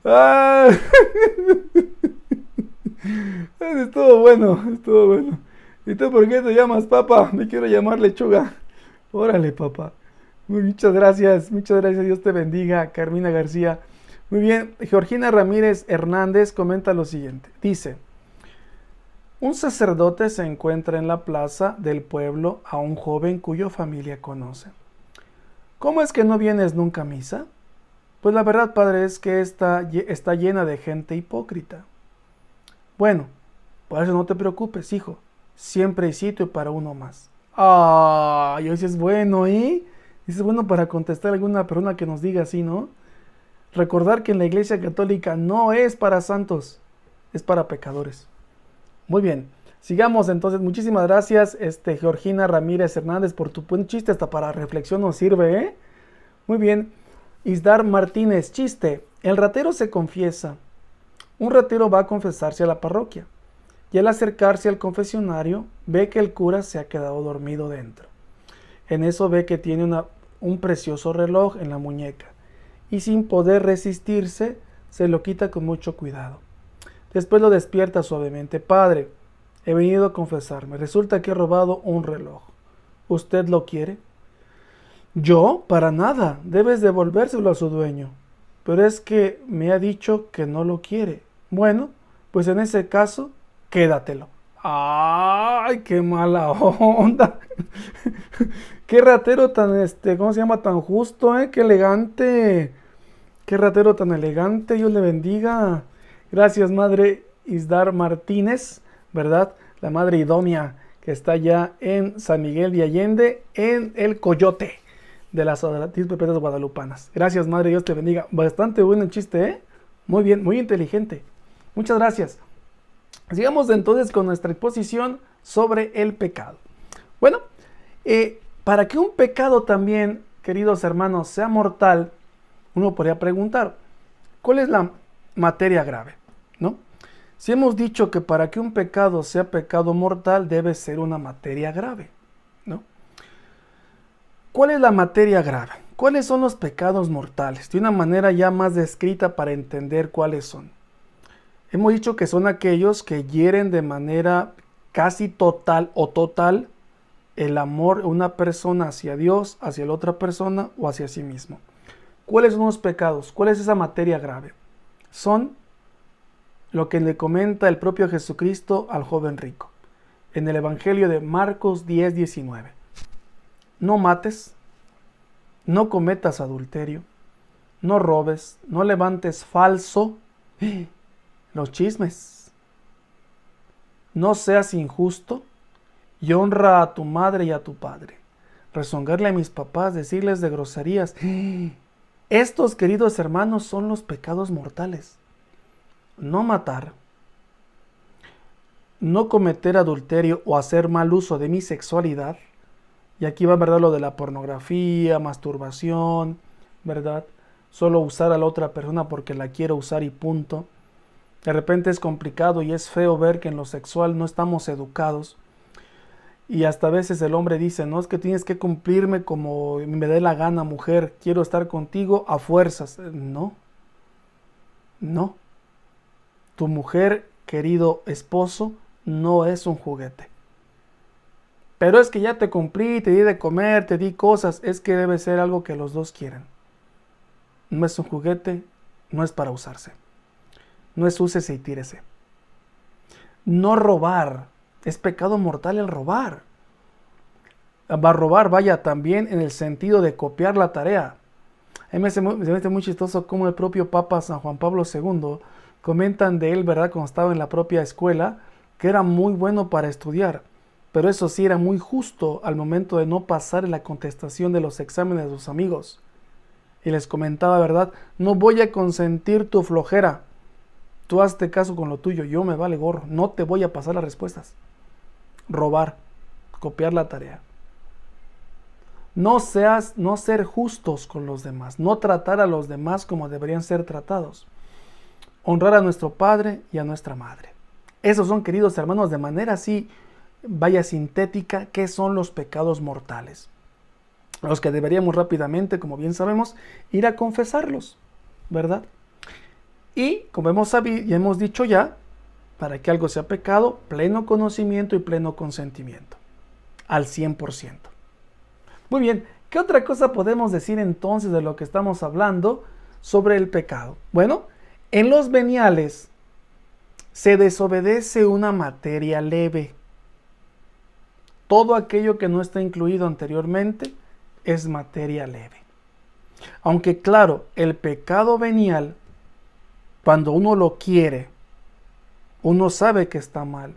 Ah, estuvo bueno, estuvo bueno. ¿Y tú por qué te llamas papa? Me quiero llamar Lechuga. Órale, papá. Muchas gracias, Dios te bendiga, Carmina García. Muy bien, Georgina Ramírez Hernández comenta lo siguiente. Dice, un sacerdote se encuentra en la plaza del pueblo a un joven cuya familia conoce. ¿Cómo es que no vienes nunca a misa? Pues la verdad, padre, es que está llena de gente hipócrita. Bueno, por eso no te preocupes, hijo. Siempre hay sitio para uno más. Ah, y hoy sí es bueno, ¿eh? Es bueno para contestar a alguna persona que nos diga así, ¿no? Recordar que en la Iglesia Católica no es para santos, es para pecadores. Muy bien, sigamos entonces. Muchísimas gracias, Georgina Ramírez Hernández, por tu buen chiste. Hasta para reflexión nos sirve, ¿eh? Muy bien. Isdar Martínez, chiste. El ratero se confiesa. Un ratero va a confesarse a la parroquia y al acercarse al confesionario ve que el cura se ha quedado dormido dentro. En eso ve que tiene un precioso reloj en la muñeca y sin poder resistirse se lo quita con mucho cuidado. Después lo despierta suavemente. Padre, he venido a confesarme. Resulta que he robado un reloj. ¿Usted lo quiere? Yo, para nada. Debes devolvérselo a su dueño. Pero es que me ha dicho que no lo quiere. Bueno, pues en ese caso, quédatelo. ¡Ay, qué mala onda! ¡Qué ratero tan, ¿cómo se llama? Tan justo, ¡qué elegante! ¡Qué ratero tan elegante! Dios le bendiga. Gracias, madre Isdar Martínez, ¿verdad? La madre idónea que está ya en San Miguel de Allende, en el Coyote de las Perpetuas Guadalupanas. Gracias, madre, Dios te bendiga. Bastante bueno el chiste, ¿eh? Muy bien, muy inteligente. Muchas gracias. Sigamos entonces con nuestra exposición sobre el pecado. Bueno, para que un pecado también, queridos hermanos, sea mortal, uno podría preguntar, ¿cuál es la materia grave? ¿No? Si hemos dicho que para que un pecado sea pecado mortal debe ser una materia grave, ¿no? ¿Cuál es la materia grave? ¿Cuáles son los pecados mortales? De una manera ya más descrita para entender cuáles son. Hemos dicho que son aquellos que hieren de manera casi total o total el amor de una persona hacia Dios, hacia la otra persona o hacia sí mismo. ¿Cuáles son los pecados? ¿Cuál es esa materia grave? Son lo que le comenta el propio Jesucristo al joven rico en el Evangelio de Marcos 10:19. No mates, no cometas adulterio, no robes, no levantes falso, los chismes, no seas injusto y honra a tu madre y a tu padre. Rezongarle a mis papás, decirles de groserías. Estos, queridos hermanos, son los pecados mortales. No matar, no cometer adulterio o hacer mal uso de mi sexualidad. Y aquí va, ¿verdad?, lo de la pornografía, masturbación, ¿verdad? Solo usar a la otra persona porque la quiero usar y punto. De repente es complicado y es feo ver que en lo sexual no estamos educados. Y hasta a veces el hombre dice, no, es que tienes que cumplirme como me dé la gana, mujer. Quiero estar contigo a fuerzas. No. No. Tu mujer, querido esposo, no es un juguete. Pero es que ya te cumplí, te di de comer, te di cosas. Es que debe ser algo que los dos quieren. No es un juguete, no es para usarse. No es úsese y tírese. No robar. Es pecado mortal el robar. Va a robar, vaya, también en el sentido de copiar la tarea. A mí me hace muy chistoso cómo el propio Papa San Juan Pablo II comentan de él, ¿verdad?, cuando estaba en la propia escuela, que era muy bueno para estudiar. pero eso sí era muy justo al momento de no pasar en la contestación de los exámenes de sus amigos. Y les comentaba, ¿verdad? No voy a consentir tu flojera. Tú hazte caso con lo tuyo, yo me vale gorro, no te voy a pasar las respuestas. Robar, copiar la tarea. No ser justos con los demás, no tratar a los demás como deberían ser tratados. Honrar a nuestro padre y a nuestra madre. Esos son, queridos hermanos, de manera así, vaya sintética, ¿qué son los pecados mortales? Los que deberíamos rápidamente, como bien sabemos, ir a confesarlos, ¿verdad? Y como hemos dicho ya, para que algo sea pecado, pleno conocimiento y pleno consentimiento, al 100%. Muy bien, ¿qué otra cosa podemos decir entonces de lo que estamos hablando sobre el pecado? Bueno, en los veniales se desobedece una materia leve. Todo aquello que no está incluido anteriormente es materia leve. Aunque claro, el pecado venial, cuando uno lo quiere, uno sabe que está mal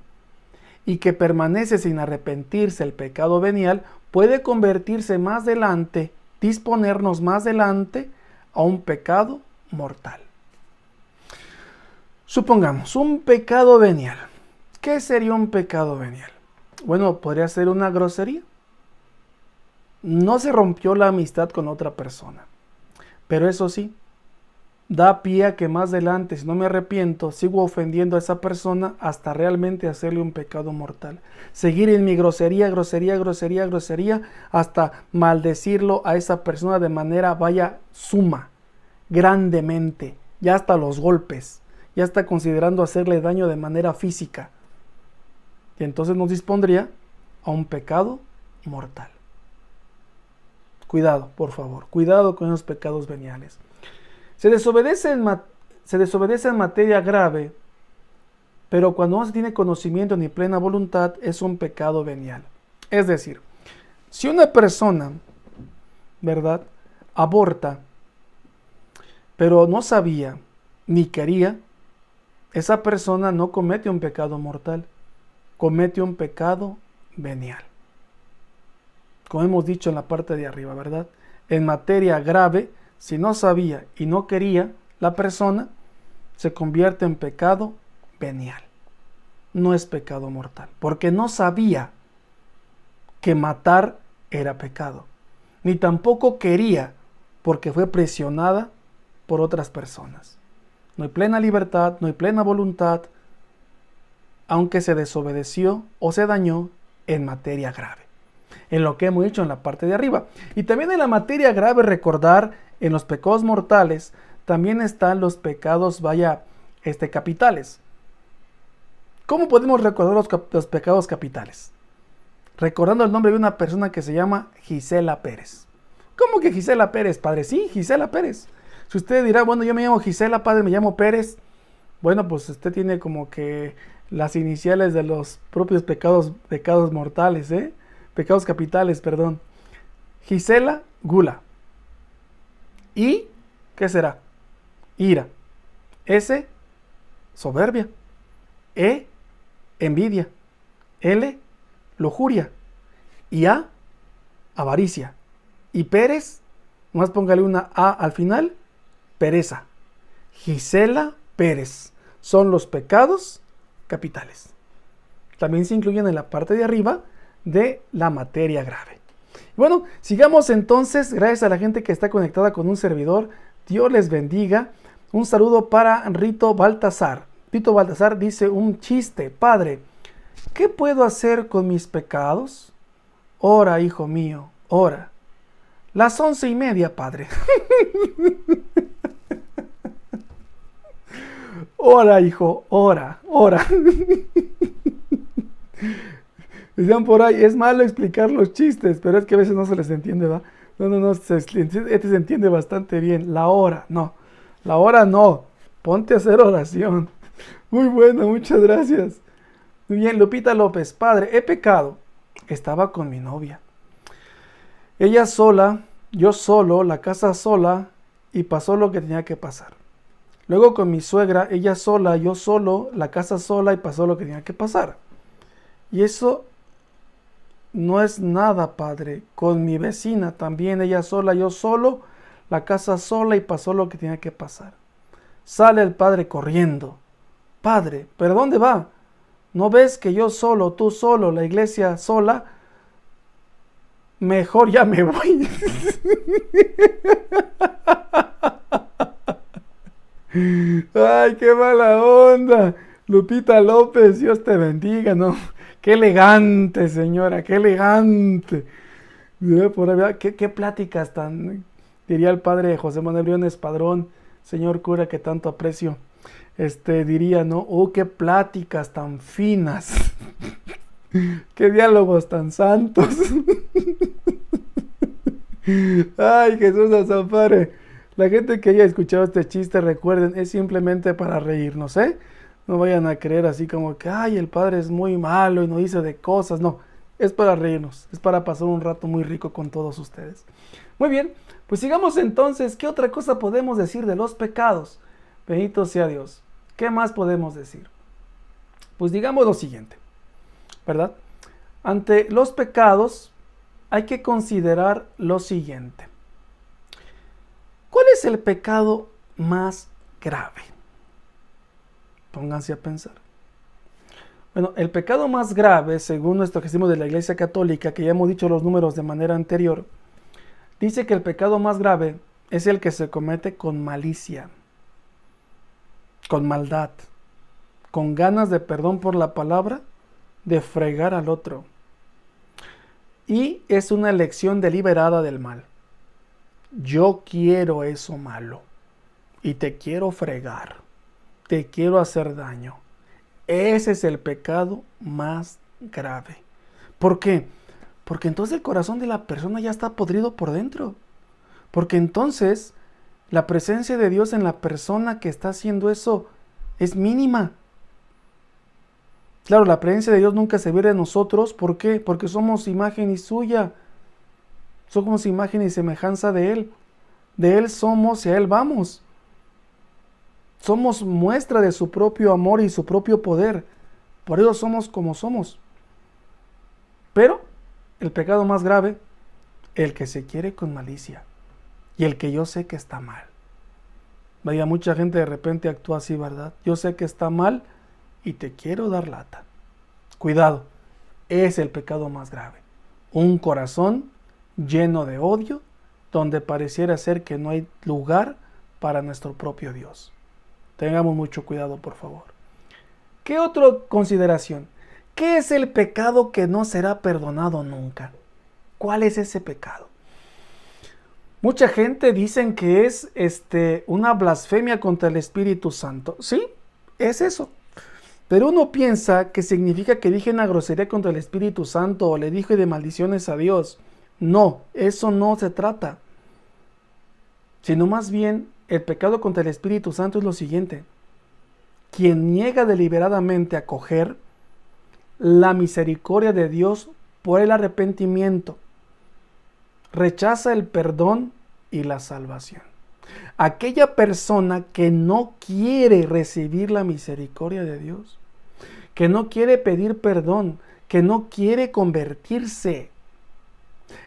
y que permanece sin arrepentirse, el pecado venial puede convertirse más adelante, disponernos más adelante a un pecado mortal. Supongamos un pecado venial. ¿Qué sería un pecado venial? Bueno, podría ser una grosería. No se rompió la amistad con otra persona, pero eso sí, da pie a que más adelante, si no me arrepiento, sigo ofendiendo a esa persona hasta realmente hacerle un pecado mortal. Seguir en mi grosería, hasta maldecirlo a esa persona de manera, suma, grandemente, ya hasta los golpes, ya está considerando hacerle daño de manera física. Y entonces nos dispondría a un pecado mortal. Cuidado, por favor, cuidado con esos pecados veniales. Se desobedece en materia grave, pero cuando no se tiene conocimiento ni plena voluntad, es un pecado venial. Es decir, si una persona, ¿verdad?, aborta, pero no sabía ni quería, esa persona no comete un pecado mortal, comete un pecado venial. Como hemos dicho en la parte de arriba, ¿verdad? En materia grave, si no sabía y no quería, la persona se convierte en pecado venial. No es pecado mortal, porque no sabía que matar era pecado, ni tampoco quería, porque fue presionada por otras personas. No hay plena libertad, no hay plena voluntad, aunque se desobedeció o se dañó en materia grave, en lo que hemos dicho en la parte de arriba. Y también en la materia grave, recordar, en los pecados mortales, también están los pecados, capitales. ¿Cómo podemos recordar los pecados capitales? Recordando el nombre de una persona que se llama Gisela Pérez. ¿Cómo que Gisela Pérez, padre? Sí, Gisela Pérez. Si usted dirá, bueno, yo me llamo Gisela, padre, me llamo Pérez. Bueno, pues usted tiene como que las iniciales de los propios pecados mortales, pecados capitales, perdón. Gisela, gula. ¿Y qué será? Ira. S, soberbia. E, envidia. L, lujuria. Y A, avaricia. Y Pérez, más póngale una A al final, pereza. Gisela Pérez. Son los pecados capitales. También se incluyen en la parte de arriba de la materia grave. Bueno, sigamos entonces. Gracias a la gente que está conectada con un servidor. Dios les bendiga. Un saludo para Rito Baltasar. Rito Baltasar dice un chiste. Padre, ¿qué puedo hacer con mis pecados? Ora, hijo mío, ora. Las 11:30, padre. Ora, hijo, ora. Decían por ahí, es malo explicar los chistes, pero es que a veces no se les entiende, ¿va? No, se entiende bastante bien. La hora no. Ponte a hacer oración. Muy bueno, muchas gracias. Muy bien, Lupita López. Padre, he pecado. Estaba con mi novia. Ella sola, yo solo, la casa sola, y pasó lo que tenía que pasar. Luego con mi suegra, ella sola, yo solo, la casa sola, y pasó lo que tenía que pasar. Y eso no es nada, Padre. Con mi vecina también, ella sola, yo solo, la casa sola, y pasó lo que tenía que pasar. Sale el padre corriendo. Padre, ¿pero dónde va? ¿No ves que yo solo, tú solo, la iglesia sola? Mejor ya me voy. Ay, qué mala onda. Lupita López, Dios te bendiga, ¿no? Qué elegante, señora, qué elegante. Por ahí, qué pláticas tan, diría el padre José Manuel Briones Padrón, señor cura que tanto aprecio. Diría, ¿no? Oh, qué pláticas tan finas. Qué diálogos tan santos. Ay, Jesús nos ampare. La gente que haya escuchado este chiste, recuerden, es simplemente para reírnos, ¿eh? No vayan a creer así como que, ay, el padre es muy malo y no dice de cosas. No, es para reírnos, es para pasar un rato muy rico con todos ustedes. Muy bien, pues sigamos entonces. ¿Qué otra cosa podemos decir de los pecados? Bendito sea Dios. ¿Qué más podemos decir? Pues digamos lo siguiente, ¿verdad? Ante los pecados hay que considerar lo siguiente. ¿Cuál es el pecado más grave? Pónganse a pensar. Bueno, el pecado más grave, según nuestro catecismo de la Iglesia Católica, que ya hemos dicho los números de manera anterior, dice que el pecado más grave es el que se comete con malicia, con maldad, con ganas de, perdón por la palabra, de fregar al otro. Y es una elección deliberada del mal. Yo quiero eso malo y te quiero fregar, te quiero hacer daño. Ese es el pecado más grave. ¿Por qué? Porque entonces el corazón de la persona ya está podrido por dentro. Porque entonces la presencia de Dios en la persona que está haciendo eso es mínima. Claro, la presencia de Dios nunca se ve de nosotros. ¿Por qué? Porque somos imagen y suya. Somos imagen y semejanza de Él. De Él somos y a Él vamos. Somos muestra de su propio amor y su propio poder. Por eso somos como somos. Pero el pecado más grave, el que se quiere con malicia. Y el que yo sé que está mal. Vaya, mucha gente de repente actúa así, ¿verdad? Yo sé que está mal y te quiero dar lata. Cuidado, es el pecado más grave. Un corazón lleno de odio, donde pareciera ser que no hay lugar para nuestro propio Dios. Tengamos mucho cuidado, por favor. ¿Qué otra consideración? ¿Qué es el pecado que no será perdonado nunca? ¿Cuál es ese pecado? Mucha gente dicen que es una blasfemia contra el Espíritu Santo. Sí, es eso. Pero uno piensa que significa que dije una grosería contra el Espíritu Santo o le dije de maldiciones a Dios. No, eso no se trata. Sino más bien, el pecado contra el Espíritu Santo es lo siguiente. Quien niega deliberadamente acoger la misericordia de Dios por el arrepentimiento, rechaza el perdón y la salvación. Aquella persona que no quiere recibir la misericordia de Dios, que no quiere pedir perdón, que no quiere convertirse,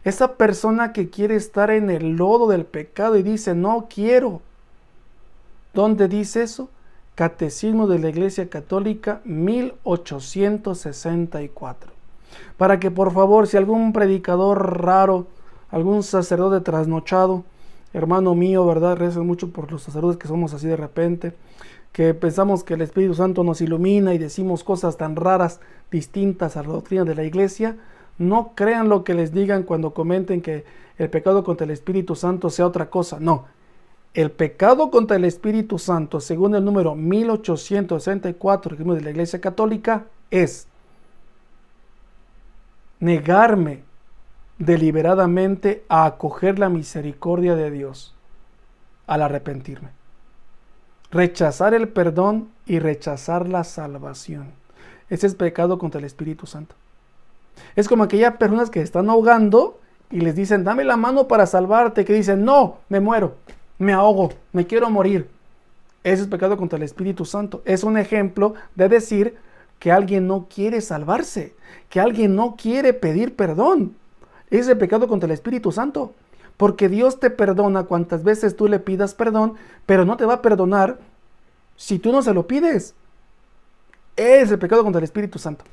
esa persona que quiere estar en el lodo del pecado y dice, no quiero. ¿Dónde dice eso? Catecismo de la Iglesia Católica 1864. Para que por favor, si algún predicador raro, algún sacerdote trasnochado, hermano mío, ¿verdad? Recen mucho por los sacerdotes que somos así de repente, que pensamos que el Espíritu Santo nos ilumina y decimos cosas tan raras, distintas a la doctrina de la Iglesia. No crean lo que les digan cuando comenten que el pecado contra el Espíritu Santo sea otra cosa. No. El pecado contra el Espíritu Santo, según el número 1864 de la Iglesia Católica, es negarme deliberadamente a acoger la misericordia de Dios al arrepentirme. Rechazar el perdón y rechazar la salvación. Ese es pecado contra el Espíritu Santo. Es como aquellas personas que están ahogando y les dicen, dame la mano para salvarte, que dicen, no, me muero, me ahogo, me quiero morir. Ese es pecado contra el Espíritu Santo. Es un ejemplo de decir, que alguien no quiere salvarse, que alguien no quiere pedir perdón. Es el pecado contra el Espíritu Santo, porque Dios te perdona cuantas veces tú le pidas perdón, pero no te va a perdonar si tú no se lo pides. Es el pecado contra el Espíritu Santo,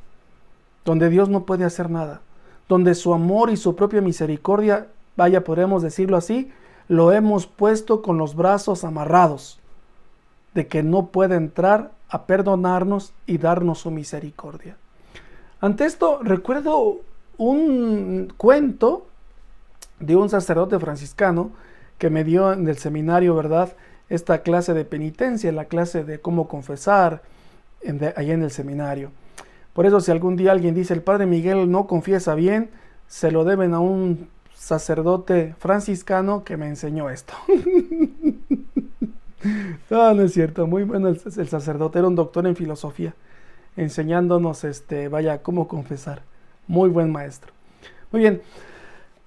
donde Dios no puede hacer nada, donde su amor y su propia misericordia, vaya, podemos decirlo así, lo hemos puesto con los brazos amarrados, de que no puede entrar a perdonarnos y darnos su misericordia. Ante esto, recuerdo un cuento de un sacerdote franciscano que me dio en el seminario, ¿verdad?, esta clase de penitencia, la clase de cómo confesar, allá en el seminario. Por eso, si algún día alguien dice, el padre Miguel no confiesa bien, se lo deben a un sacerdote franciscano que me enseñó esto. No es cierto, muy bueno el sacerdote, era un doctor en filosofía, enseñándonos, vaya, cómo confesar. Muy buen maestro. Muy bien,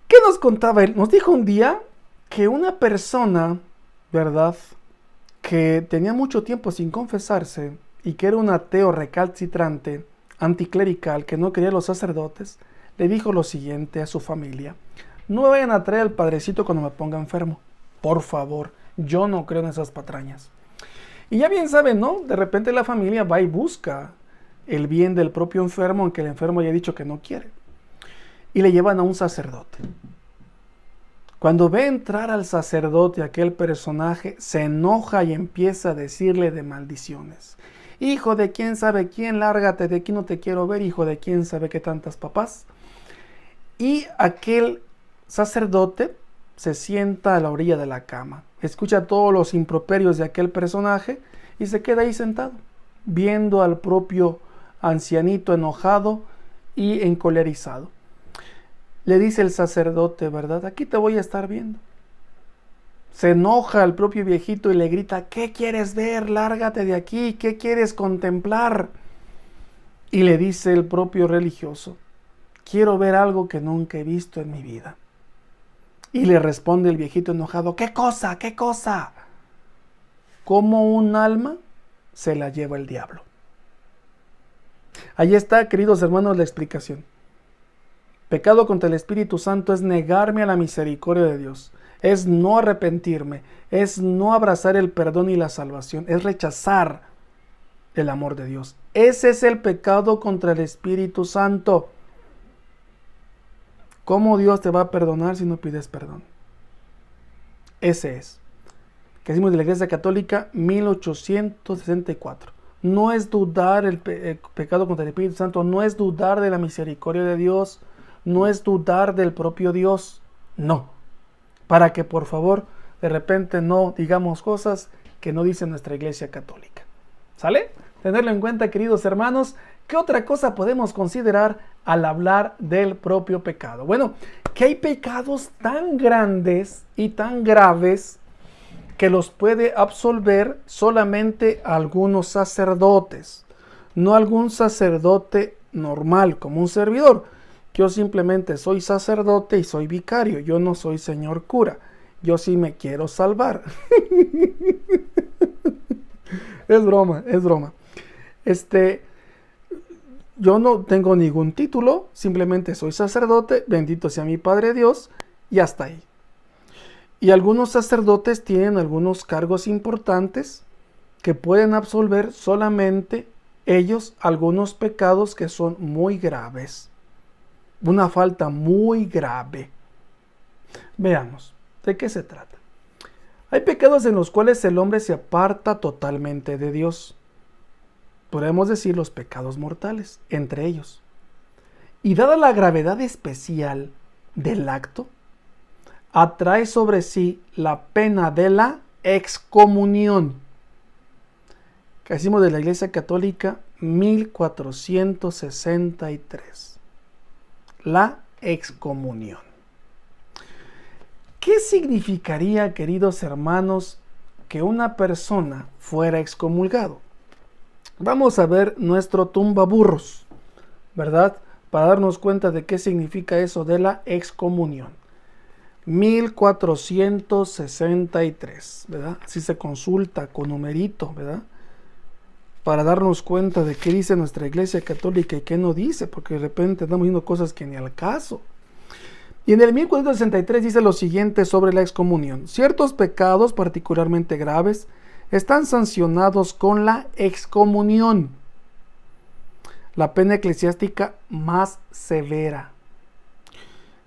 ¿qué nos contaba él? Nos dijo un día que una persona, ¿verdad?, que tenía mucho tiempo sin confesarse y que era un ateo recalcitrante, anticlerical, que no quería a los sacerdotes, le dijo lo siguiente a su familia: no me vayan a traer al padrecito cuando me ponga enfermo, por favor, yo no creo en esas patrañas. Y ya bien saben, ¿no? De repente la familia va y busca el bien del propio enfermo, aunque el enfermo haya dicho que no quiere, y le llevan a un sacerdote. Cuando ve entrar al sacerdote, aquel personaje se enoja y empieza a decirle de maldiciones. Hijo de quién sabe quién, lárgate de aquí, no te quiero ver, hijo de quién sabe qué tantas papás. Y aquel sacerdote se sienta a la orilla de la cama, escucha todos los improperios de aquel personaje y se queda ahí sentado, viendo al propio ancianito enojado y encolerizado. Le dice el sacerdote, ¿verdad? Aquí te voy a estar viendo. Se enoja el propio viejito y le grita: ¿qué quieres ver? Lárgate de aquí, ¿qué quieres contemplar? Y le dice el propio religioso: quiero ver algo que nunca he visto en mi vida. Y le responde el viejito enojado: ¿qué cosa? ¿Qué cosa? Como un alma se la lleva el diablo. Ahí está, queridos hermanos, la explicación. Pecado contra el Espíritu Santo es negarme a la misericordia de Dios, es no arrepentirme, es no abrazar el perdón y la salvación, es rechazar el amor de Dios. Ese es el pecado contra el Espíritu Santo. ¿Cómo Dios te va a perdonar si no pides perdón? Ese es. Que decimos de la Iglesia Católica, 1864. No es dudar el pecado contra el Espíritu Santo, no es dudar de la misericordia de Dios, no es dudar del propio Dios, no. Para que por favor de repente no digamos cosas que no dice nuestra Iglesia Católica. ¿Sale? Tenerlo en cuenta, queridos hermanos. ¿Qué otra cosa podemos considerar al hablar del propio pecado? Bueno, que hay pecados tan grandes y tan graves que los puede absolver solamente algunos sacerdotes, no algún sacerdote normal como un servidor. Yo simplemente soy sacerdote y soy vicario, yo no soy señor cura, yo sí me quiero salvar. Es broma, es broma. Yo no tengo ningún título, simplemente soy sacerdote, bendito sea mi Padre Dios, y hasta ahí. Y algunos sacerdotes tienen algunos cargos importantes que pueden absolver solamente ellos algunos pecados que son muy graves. Una falta muy grave. Veamos, ¿de qué se trata? Hay pecados en los cuales el hombre se aparta totalmente de Dios. Podemos decir los pecados mortales, entre ellos. Y dada la gravedad especial del acto, atrae sobre sí la pena de la excomunión, que decimos de la Iglesia Católica, 1463. La excomunión. ¿Qué significaría, queridos hermanos, que una persona fuera excomulgado? Vamos a ver nuestro tumbaburros, ¿verdad? Para darnos cuenta de qué significa eso de la excomunión. 1463, ¿verdad? Así se consulta con numerito, ¿verdad? para darnos cuenta de qué dice nuestra Iglesia Católica y qué no dice, porque de repente estamos viendo cosas que ni al caso. Y en el 1463 dice lo siguiente sobre la excomunión: ciertos pecados particularmente graves están sancionados con la excomunión, la pena eclesiástica más severa,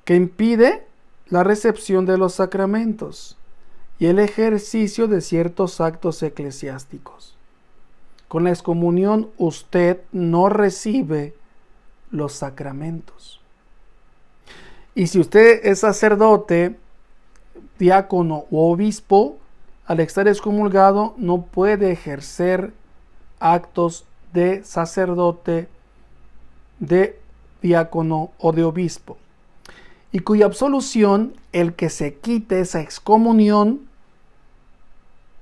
que impide la recepción de los sacramentos y el ejercicio de ciertos actos eclesiásticos. Con la excomunión usted no recibe los sacramentos. Y si usted es sacerdote, diácono u obispo, al estar excomulgado no puede ejercer actos de sacerdote, de diácono o de obispo. Y cuya absolución, el que se quite esa excomunión,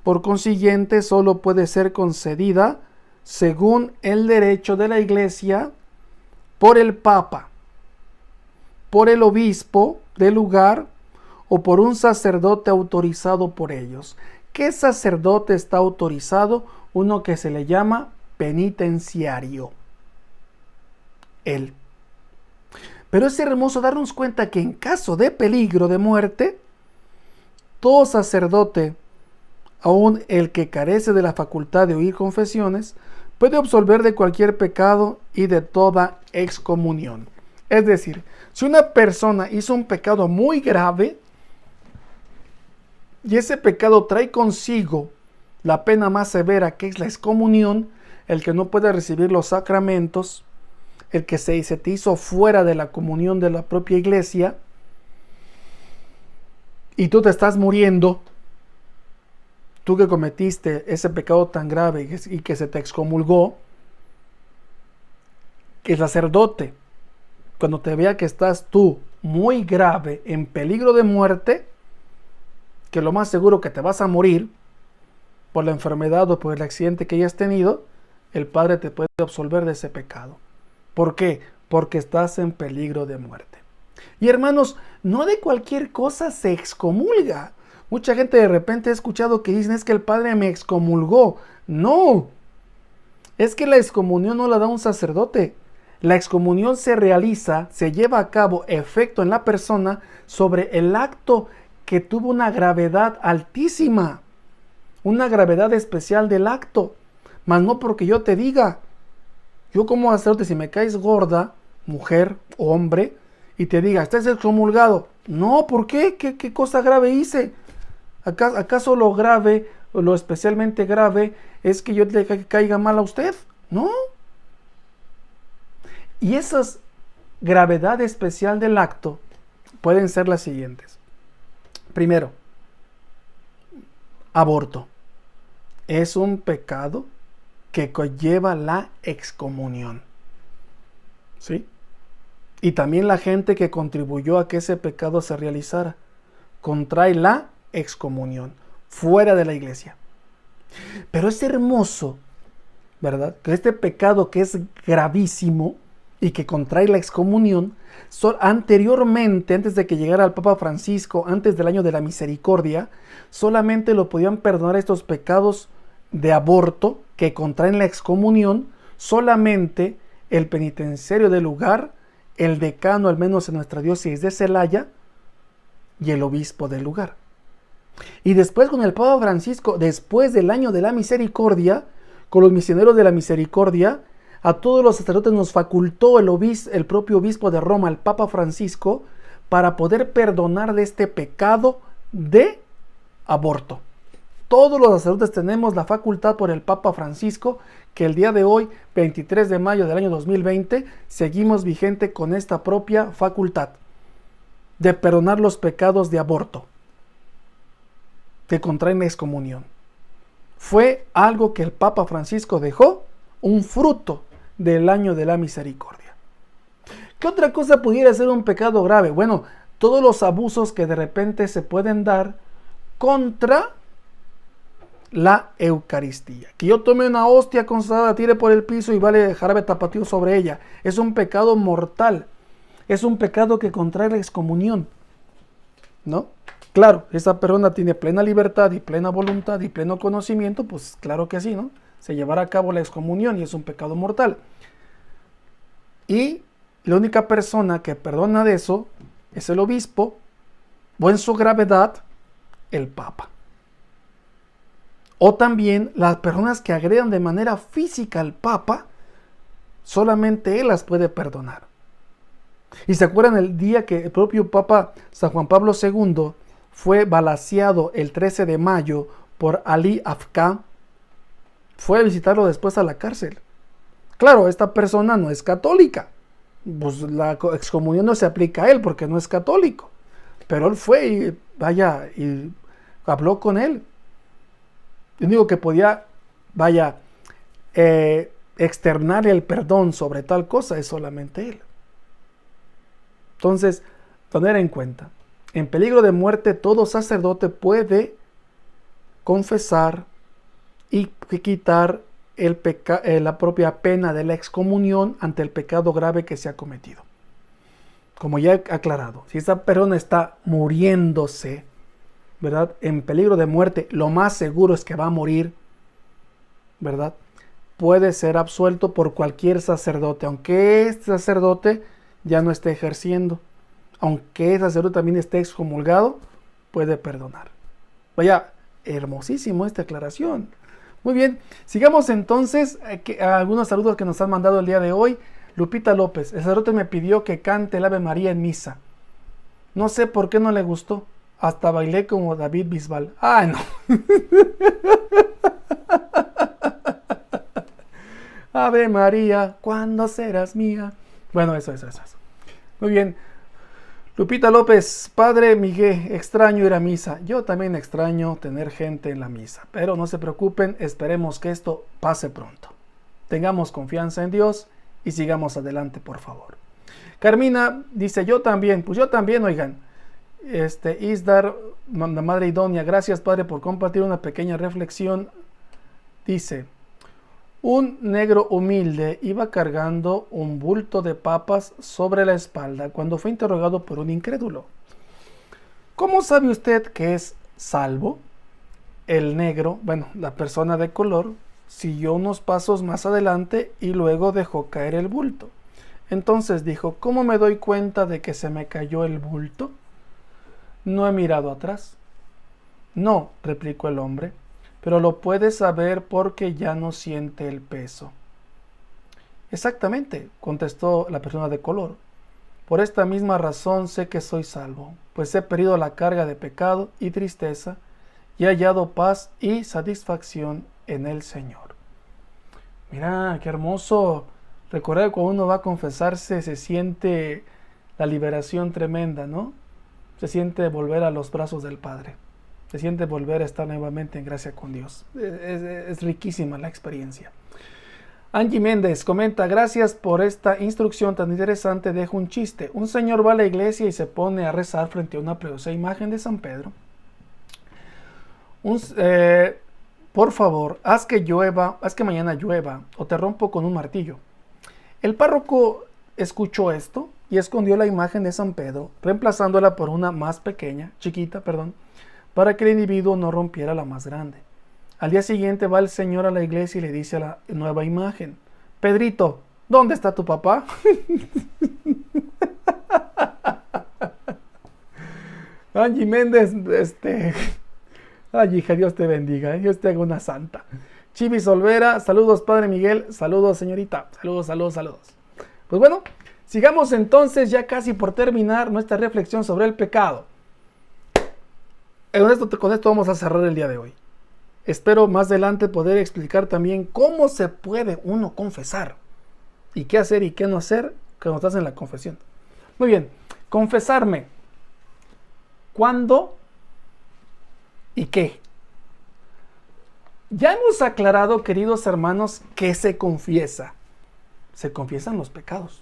por consiguiente, solo puede ser concedida según el derecho de la Iglesia por el Papa, por el obispo del lugar o por un sacerdote autorizado por ellos. ¿Qué sacerdote está autorizado? Uno que se le llama penitenciario. Él. Pero es hermoso darnos cuenta que en caso de peligro de muerte, todo sacerdote, aun el que carece de la facultad de oír confesiones, puede absolver de cualquier pecado y de toda excomunión. Es decir, si una persona hizo un pecado muy grave y ese pecado trae consigo la pena más severa, que es la excomunión, el que no puede recibir los sacramentos, el que se te hizo fuera de la comunión de la propia iglesia, y tú te estás muriendo, tú que cometiste ese pecado tan grave y que se te excomulgó, que el sacerdote, cuando te vea que estás tú muy grave, en peligro de muerte, que lo más seguro que te vas a morir por la enfermedad o por el accidente que hayas tenido, el Padre te puede absolver de ese pecado. ¿Por qué? Porque estás en peligro de muerte. Y hermanos, no de cualquier cosa se excomulga. Mucha gente de repente ha escuchado que dicen: es que el Padre me excomulgó. No, es que la excomunión no la da un sacerdote. La excomunión se realiza, se lleva a cabo efecto en la persona sobre el acto que tuvo una gravedad altísima, una gravedad especial del acto, mas no porque yo te diga. Yo como sacerdote, si me caes gorda, mujer o hombre, y te diga: estás excomulgado. No, ¿por qué? ¿Qué cosa grave hice? ¿Acaso lo grave, o lo especialmente grave, es que yo le caiga mal a usted? No. Y esa gravedad especial del acto pueden ser las siguientes. Primero, aborto. Es un pecado que conlleva la excomunión. ¿Sí? Y también la gente que contribuyó a que ese pecado se realizara contrae la excomunión, fuera de la iglesia. Pero es hermoso, ¿verdad?, que este pecado, que es gravísimo y que contrae la excomunión, anteriormente, antes de que llegara el Papa Francisco, antes del año de la misericordia, solamente lo podían perdonar estos pecados de aborto que contraen la excomunión, solamente el penitenciario del lugar, el decano, al menos en nuestra diócesis de Celaya, y el obispo del lugar. Y después, con el Papa Francisco, después del año de la misericordia, con los misioneros de la misericordia, a todos los sacerdotes nos facultó el propio obispo de Roma, el Papa Francisco, para poder perdonar de este pecado de aborto. Todos los sacerdotes tenemos la facultad por el Papa Francisco, que el día de hoy, 23 de mayo del año 2020, seguimos vigente con esta propia facultad de perdonar los pecados de aborto que contraen la excomunión. Fue algo que el Papa Francisco dejó, un fruto del año de la misericordia. ¿Qué otra cosa pudiera ser un pecado grave? Bueno, todos los abusos que de repente se pueden dar contra la Eucaristía. Que yo tome una hostia consagrada, tire por el piso y vale jarabe tapatío sobre ella. Es un pecado mortal. Es un pecado que contrae la excomunión, ¿no? Claro, esa persona tiene plena libertad y plena voluntad y pleno conocimiento, pues claro que sí, ¿no? se llevará a cabo la excomunión y es un pecado mortal. Y la única persona que perdona de eso es el obispo, o en su gravedad, el papa. O también las personas que agredan de manera física al papa, solamente él las puede perdonar. Y se acuerdan el día que el propio Papa San Juan Pablo II fue balaceado el 13 de mayo por Ali Afka, fue a visitarlo después a la cárcel. Claro, esta persona no es católica, pues la excomunión no se aplica a él porque no es católico, pero él fue y habló con él. Lo único que podía, externarle el perdón sobre tal cosa es solamente él. Entonces, tener en cuenta, en peligro de muerte todo sacerdote puede confesar y quitar la propia pena de la excomunión ante el pecado grave que se ha cometido. Como ya he aclarado, si esta persona está muriéndose, ¿verdad?, en peligro de muerte, lo más seguro es que va a morir, ¿verdad?, puede ser absuelto por cualquier sacerdote, aunque este sacerdote ya no esté ejerciendo, aunque el sacerdote también esté excomulgado, puede perdonar. Vaya, hermosísimo esta aclaración. Muy bien, sigamos entonces a algunos saludos que nos han mandado el día de hoy. Lupita López, el sacerdote me pidió que cante el Ave María en misa. No sé por qué no le gustó, hasta bailé como David Bisbal. ¡Ay, no! Ave María, ¿cuándo serás mía? Bueno, eso. Muy bien. Lupita López, Padre Miguel, extraño ir a misa. Yo también extraño tener gente en la misa, pero no se preocupen, esperemos que esto pase pronto. Tengamos confianza en Dios y sigamos adelante, por favor. Carmina dice, yo también, oigan. Isdar, la Madre Idónea, gracias Padre por compartir una pequeña reflexión. Dice, un negro humilde iba cargando un bulto de papas sobre la espalda cuando fue interrogado por un incrédulo. ¿Cómo sabe usted que es salvo? El negro, la persona de color, siguió unos pasos más adelante y luego dejó caer el bulto. Entonces dijo, ¿cómo me doy cuenta de que se me cayó el bulto? No he mirado atrás. No, replicó el hombre, pero lo puedes saber porque ya no siente el peso. Exactamente, contestó la persona de color. Por esta misma razón sé que soy salvo, pues he perdido la carga de pecado y tristeza y he hallado paz y satisfacción en el Señor. Mira, qué hermoso. Recordar que cuando uno va a confesarse se siente la liberación tremenda, ¿no? Se siente volver a los brazos del Padre. Se siente volver a estar nuevamente en gracia con Dios. Es riquísima la experiencia. Angie Méndez comenta, gracias por esta instrucción tan interesante. Dejo un chiste. Un señor va a la iglesia y se pone a rezar frente a una preciosa imagen de San Pedro. Por favor, haz que mañana llueva o te rompo con un martillo. El párroco escuchó esto y escondió la imagen de San Pedro, reemplazándola por una más chiquita, para que el individuo no rompiera la más grande. Al día siguiente va el señor a la iglesia y le dice a la nueva imagen, Pedrito, ¿dónde está tu papá? Angie Méndez, ay, hija, Dios te bendiga, Dios te haga una santa. Chivis Olvera, saludos Padre Miguel, saludos señorita, saludos. Pues bueno, sigamos entonces ya casi por terminar nuestra reflexión sobre el pecado. Con esto vamos a cerrar el día de hoy. Espero más adelante poder explicar también cómo se puede uno confesar y qué hacer y qué no hacer cuando estás en la confesión. Muy bien, confesarme. ¿Cuándo y qué? Ya hemos aclarado, queridos hermanos, que se confiesa. Se confiesan los pecados.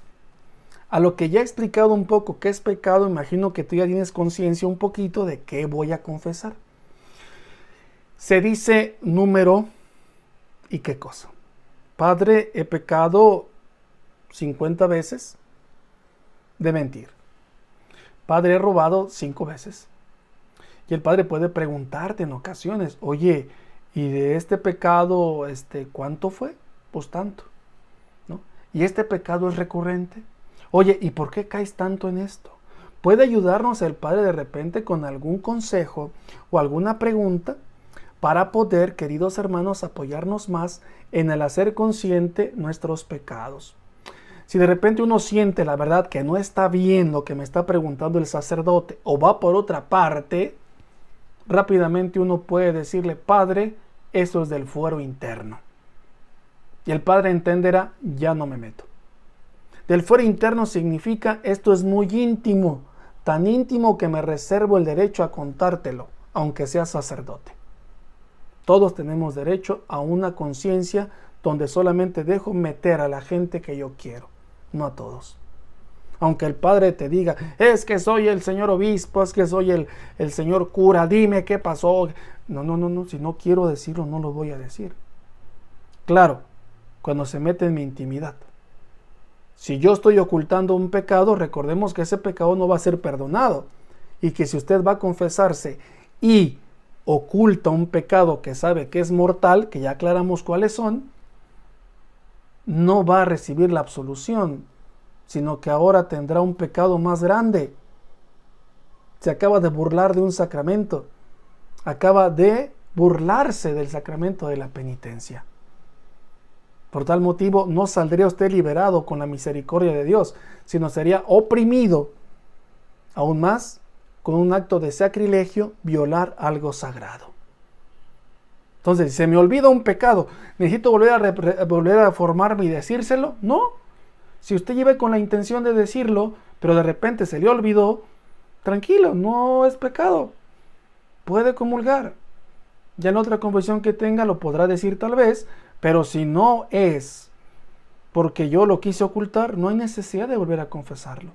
A lo que ya he explicado un poco qué es pecado, imagino que tú ya tienes conciencia un poquito de qué voy a confesar. Se dice número y qué cosa. Padre, he pecado 50 veces de mentir. Padre, he robado 5 veces. Y el padre puede preguntarte en ocasiones, oye, Y de este pecado, ¿cuánto fue? Pues tanto, ¿no? Y este pecado es recurrente. Oye, ¿y por qué caes tanto en esto? ¿Puede ayudarnos el Padre de repente con algún consejo o alguna pregunta para poder, queridos hermanos, apoyarnos más en el hacer consciente nuestros pecados? Si de repente uno siente la verdad que no está bien lo que me está preguntando el sacerdote o va por otra parte, rápidamente uno puede decirle: Padre, eso es del fuero interno. Y el Padre entenderá: ya no me meto. Del fuero interno significa: esto es muy íntimo, tan íntimo que me reservo el derecho a contártelo, aunque seas sacerdote. Todos tenemos derecho a una conciencia donde solamente dejo meter a la gente que yo quiero, no a todos. Aunque el Padre te diga: es que soy el señor obispo, es que soy el señor cura, dime qué pasó. No, si no quiero decirlo, no lo voy a decir. Claro, cuando se mete en mi intimidad. Si yo estoy ocultando un pecado, recordemos que ese pecado no va a ser perdonado. Y que si usted va a confesarse y oculta un pecado que sabe que es mortal, que ya aclaramos cuáles son, no va a recibir la absolución, sino que ahora tendrá un pecado más grande. Se acaba de burlar de un sacramento, acaba de burlarse del sacramento de la penitencia. Por tal motivo, no saldría usted liberado con la misericordia de Dios, sino sería oprimido aún más con un acto de sacrilegio, violar algo sagrado. Entonces, si se me olvida un pecado, ¿necesito volver a formarme y decírselo? No. Si usted lleva con la intención de decirlo, pero de repente se le olvidó, tranquilo, no es pecado. Puede comulgar. Ya en otra confesión que tenga lo podrá decir tal vez, pero si no es porque yo lo quise ocultar, no hay necesidad de volver a confesarlo.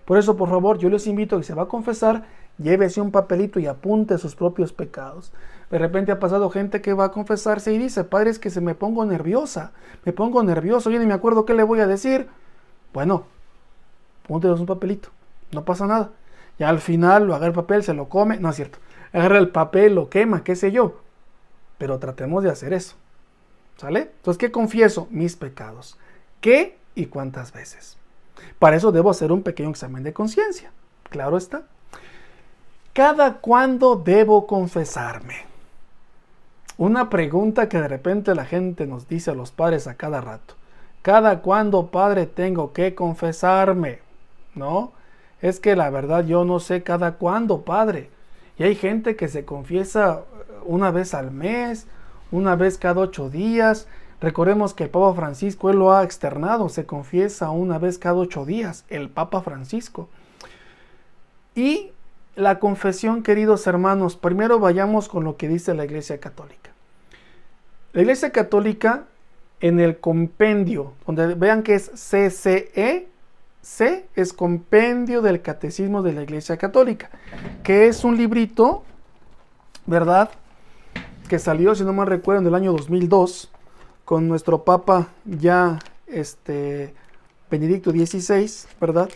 Por eso, por favor, yo les invito a que si se va a confesar, llévese un papelito y apunte sus propios pecados. De repente ha pasado gente que va a confesarse y dice: Padre, es que me pongo nerviosa, me pongo nervioso, yo ni me acuerdo qué le voy a decir. Bueno, apúntelos un papelito, no pasa nada. Ya al final lo agarra el papel, se lo come, no es cierto. Agarra el papel, lo quema, qué sé yo. Pero tratemos de hacer eso. ¿Sale? Entonces, ¿qué confieso? Mis pecados. ¿Qué y cuántas veces? Para eso debo hacer un pequeño examen de conciencia. Claro está. ¿Cada cuándo debo confesarme? Una pregunta que de repente la gente nos dice a los padres a cada rato. ¿Cada cuándo, padre, tengo que confesarme? ¿No? Es que la verdad yo no sé cada cuándo, padre. Y hay gente que se confiesa una vez al mes, una vez cada 8 días. Recordemos que el Papa Francisco, él lo ha externado, se confiesa una vez cada 8 días, el Papa Francisco. Y la confesión, queridos hermanos, primero vayamos con lo que dice la Iglesia Católica. La Iglesia Católica, en el compendio, donde vean que es CCE, C es Compendio del Catecismo de la Iglesia Católica, que es un librito, ¿verdad?, que salió, si no mal recuerdo, en el año 2002, con nuestro Papa ya, Benedicto XVI, ¿verdad?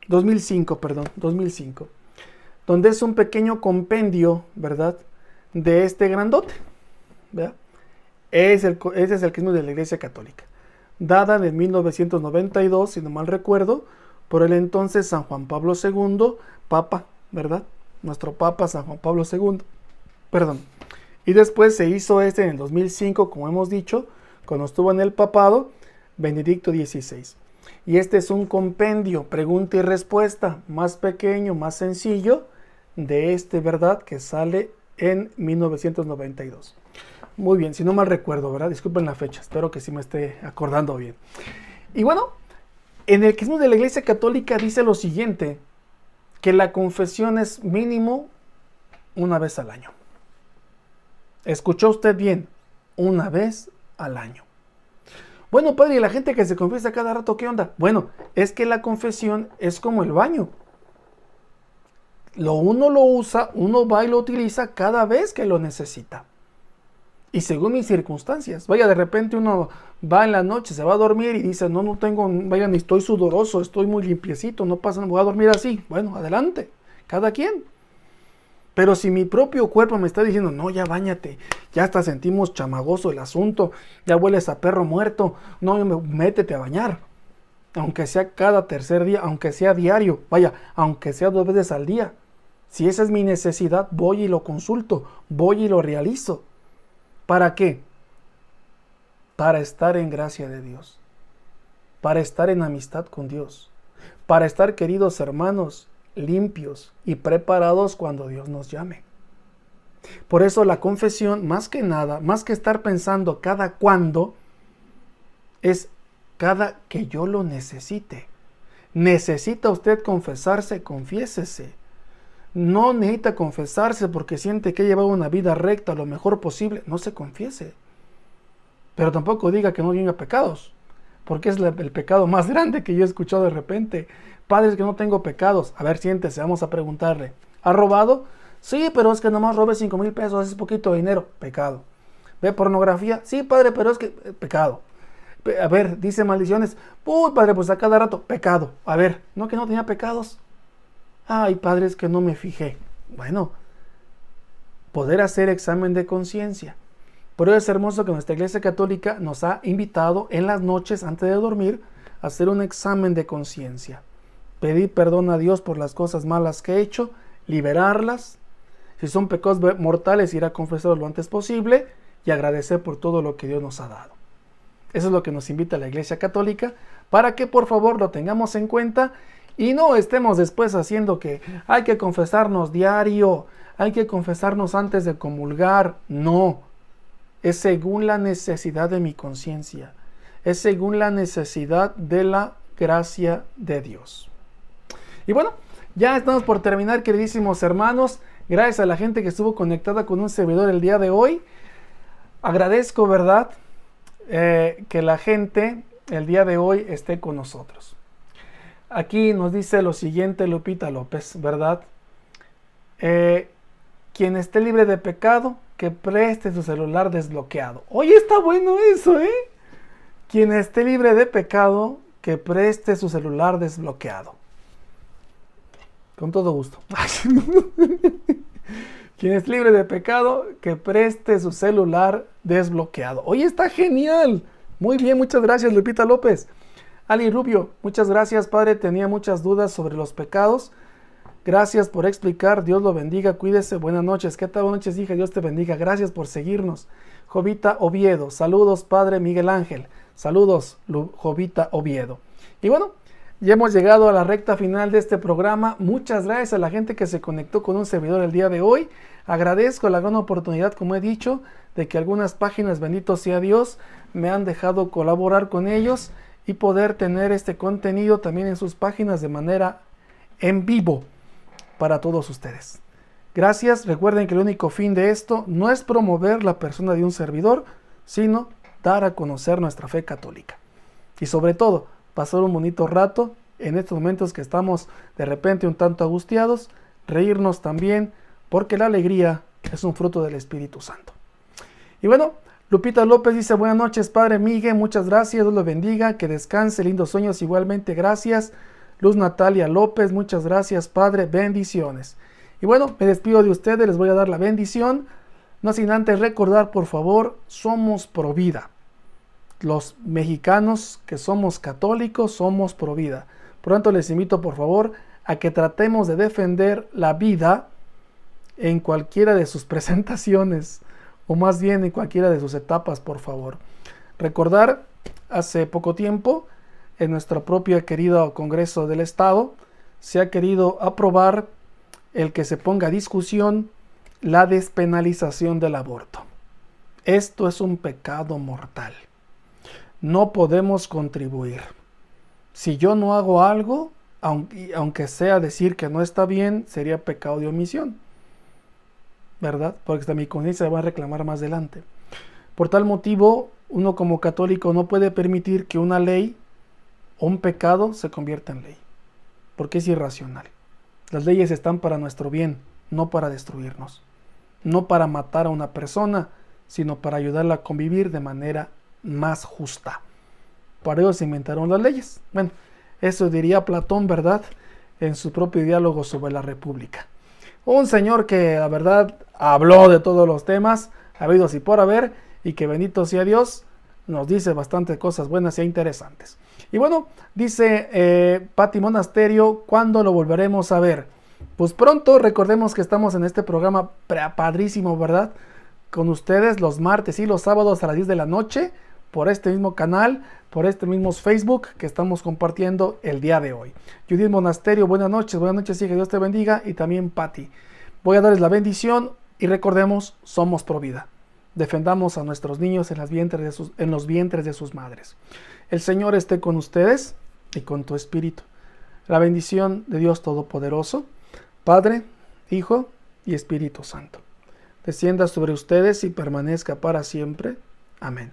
2005, donde es un pequeño compendio, ¿verdad?, de este grandote, ¿verdad? Ese es el catecismo de la Iglesia Católica, dada en 1992, si no mal recuerdo, por el entonces San Juan Pablo II, Papa, ¿verdad? Nuestro Papa San Juan Pablo II, perdón. Y después se hizo en el 2005, como hemos dicho, cuando estuvo en el papado, Benedicto XVI. Y este es un compendio, pregunta y respuesta, más pequeño, más sencillo, de ¿verdad?, que sale en 1992. Muy bien, si no mal recuerdo, ¿verdad? Disculpen la fecha, espero que sí me esté acordando bien. Y bueno, en el catecismo de la Iglesia Católica dice lo siguiente, que la confesión es mínimo una vez al año. ¿Escuchó usted bien? Una vez al año. Bueno, padre, ¿y la gente que se confiesa cada rato qué onda? Bueno, es que la confesión es como el baño. Uno lo usa, uno va y lo utiliza cada vez que lo necesita. Y según mis circunstancias. Vaya, de repente uno va en la noche, se va a dormir y dice, no tengo, vaya, ni estoy sudoroso, estoy muy limpiecito, no pasa, voy a dormir así. Bueno, adelante, cada quien. Pero si mi propio cuerpo me está diciendo, no, ya báñate, ya hasta sentimos chamagoso el asunto, ya hueles a perro muerto, no, métete a bañar. Aunque sea cada tercer día, aunque sea diario, vaya, aunque sea 2 veces al día. Si esa es mi necesidad, voy y lo consulto, voy y lo realizo. ¿Para qué? Para estar en gracia de Dios, para estar en amistad con Dios, para estar, queridos hermanos, limpios y preparados cuando Dios nos llame. Por eso la confesión, más que nada, más que estar pensando cada cuándo, es cada que yo lo necesite. ¿Necesita usted confesarse? Confiésese. No necesita confesarse porque siente que ha llevado una vida recta lo mejor posible. No se confiese. Pero tampoco diga que no tenga pecados, porque es el pecado más grande que yo he escuchado de repente. Padre, es que no tengo pecados. A ver, siéntese, vamos a preguntarle. ¿Ha robado? Sí, pero es que nomás robé 5,000 pesos, es poquito dinero. Pecado. ¿Ve pornografía? Sí, padre, pero es que pecado. A ver, dice maldiciones. Uy, padre, pues a cada rato, pecado. A ver, ¿no que no tenía pecados? Ay, padre, es que no me fijé. Bueno, poder hacer examen de conciencia. Por eso es hermoso que nuestra Iglesia Católica nos ha invitado en las noches antes de dormir a hacer un examen de conciencia. Pedir perdón a Dios por las cosas malas que he hecho, liberarlas. Si son pecados mortales, ir a confesarlos lo antes posible y agradecer por todo lo que Dios nos ha dado. Eso es lo que nos invita la Iglesia Católica, para que por favor lo tengamos en cuenta y no estemos después haciendo que hay que confesarnos diario, hay que confesarnos antes de comulgar. No, es según la necesidad de mi conciencia, es según la necesidad de la gracia de Dios. Y bueno, ya estamos por terminar, queridísimos hermanos. Gracias a la gente que estuvo conectada con un servidor el día de hoy. Agradezco, ¿verdad?, que la gente el día de hoy esté con nosotros. Aquí nos dice lo siguiente Lupita López, ¿verdad? Quien esté libre de pecado, que preste su celular desbloqueado. Oye, está bueno eso, ¿eh? Quien esté libre de pecado, que preste su celular desbloqueado. Con todo gusto. Quien es libre de pecado, que preste su celular desbloqueado. Oye, está genial. Muy bien, muchas gracias, Lupita López. Ali Rubio, muchas gracias, padre. Tenía muchas dudas sobre los pecados. Gracias por explicar. Dios lo bendiga. Cuídese. Buenas noches. ¿Qué tal? Buenas noches, hija. Dios te bendiga. Gracias por seguirnos. Jovita Oviedo. Saludos, padre Miguel Ángel. Saludos, Jovita Oviedo. Y bueno, ya hemos llegado a la recta final de este programa. Muchas gracias a la gente que se conectó con un servidor el día de hoy. Agradezco la gran oportunidad, como he dicho, de que algunas páginas, bendito sea Dios, me han dejado colaborar con ellos y poder tener este contenido también en sus páginas de manera en vivo para todos ustedes. Gracias. Recuerden que el único fin de esto no es promover la persona de un servidor, sino dar a conocer nuestra fe católica. Y sobre todo, pasar un bonito rato en estos momentos que estamos de repente un tanto angustiados, reírnos también, porque la alegría es un fruto del Espíritu Santo. Y bueno, Lupita López dice, buenas noches, padre Miguel, muchas gracias, Dios lo bendiga, que descanse, lindos sueños igualmente, gracias. Luz Natalia López, muchas gracias, padre, bendiciones. Y bueno, me despido de ustedes, les voy a dar la bendición, no sin antes recordar, por favor, somos pro vida. Los mexicanos que somos católicos somos pro vida. Por lo tanto, les invito, por favor, a que tratemos de defender la vida en cualquiera de sus presentaciones, o más bien en cualquiera de sus etapas, por favor. Recordar, hace poco tiempo, en nuestro propio querido Congreso del Estado, se ha querido aprobar el que se ponga a discusión la despenalización del aborto. Esto es un pecado mortal. No podemos contribuir. Si yo no hago algo, aunque sea decir que no está bien, sería pecado de omisión, ¿verdad? Porque hasta mi conciencia va a reclamar más adelante. Por tal motivo, uno como católico no puede permitir que una ley o un pecado se convierta en ley, porque es irracional. Las leyes están para nuestro bien, no para destruirnos, no para matar a una persona, sino para ayudarla a convivir de manera más justa. Para ello se inventaron las leyes. Bueno, eso diría Platón, ¿verdad?, en su propio diálogo sobre la República. Un señor que la verdad habló de todos los temas, habidos y por haber, y que bendito sea Dios, nos dice bastantes cosas buenas e interesantes. Y bueno, dice Pati Monasterio, ¿cuándo lo volveremos a ver? Pues pronto. Recordemos que estamos en este programa padrísimo, ¿verdad? Con ustedes los martes y los sábados a las 10 de la noche, por este mismo canal, por este mismo Facebook que estamos compartiendo el día de hoy. Judith Monasterio, buenas noches y que Dios te bendiga, y también Pati. Voy a darles la bendición y recordemos, somos pro vida. Defendamos a nuestros niños en los vientres de sus madres. El Señor esté con ustedes y con tu espíritu. La bendición de Dios Todopoderoso, Padre, Hijo y Espíritu Santo, descienda sobre ustedes y permanezca para siempre. Amén.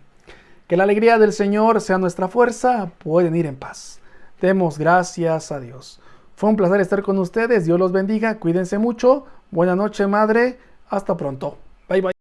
Que la alegría del Señor sea nuestra fuerza. Pueden ir en paz. Demos gracias a Dios. Fue un placer estar con ustedes. Dios los bendiga. Cuídense mucho. Buenas noches, madre. Hasta pronto. Bye, bye.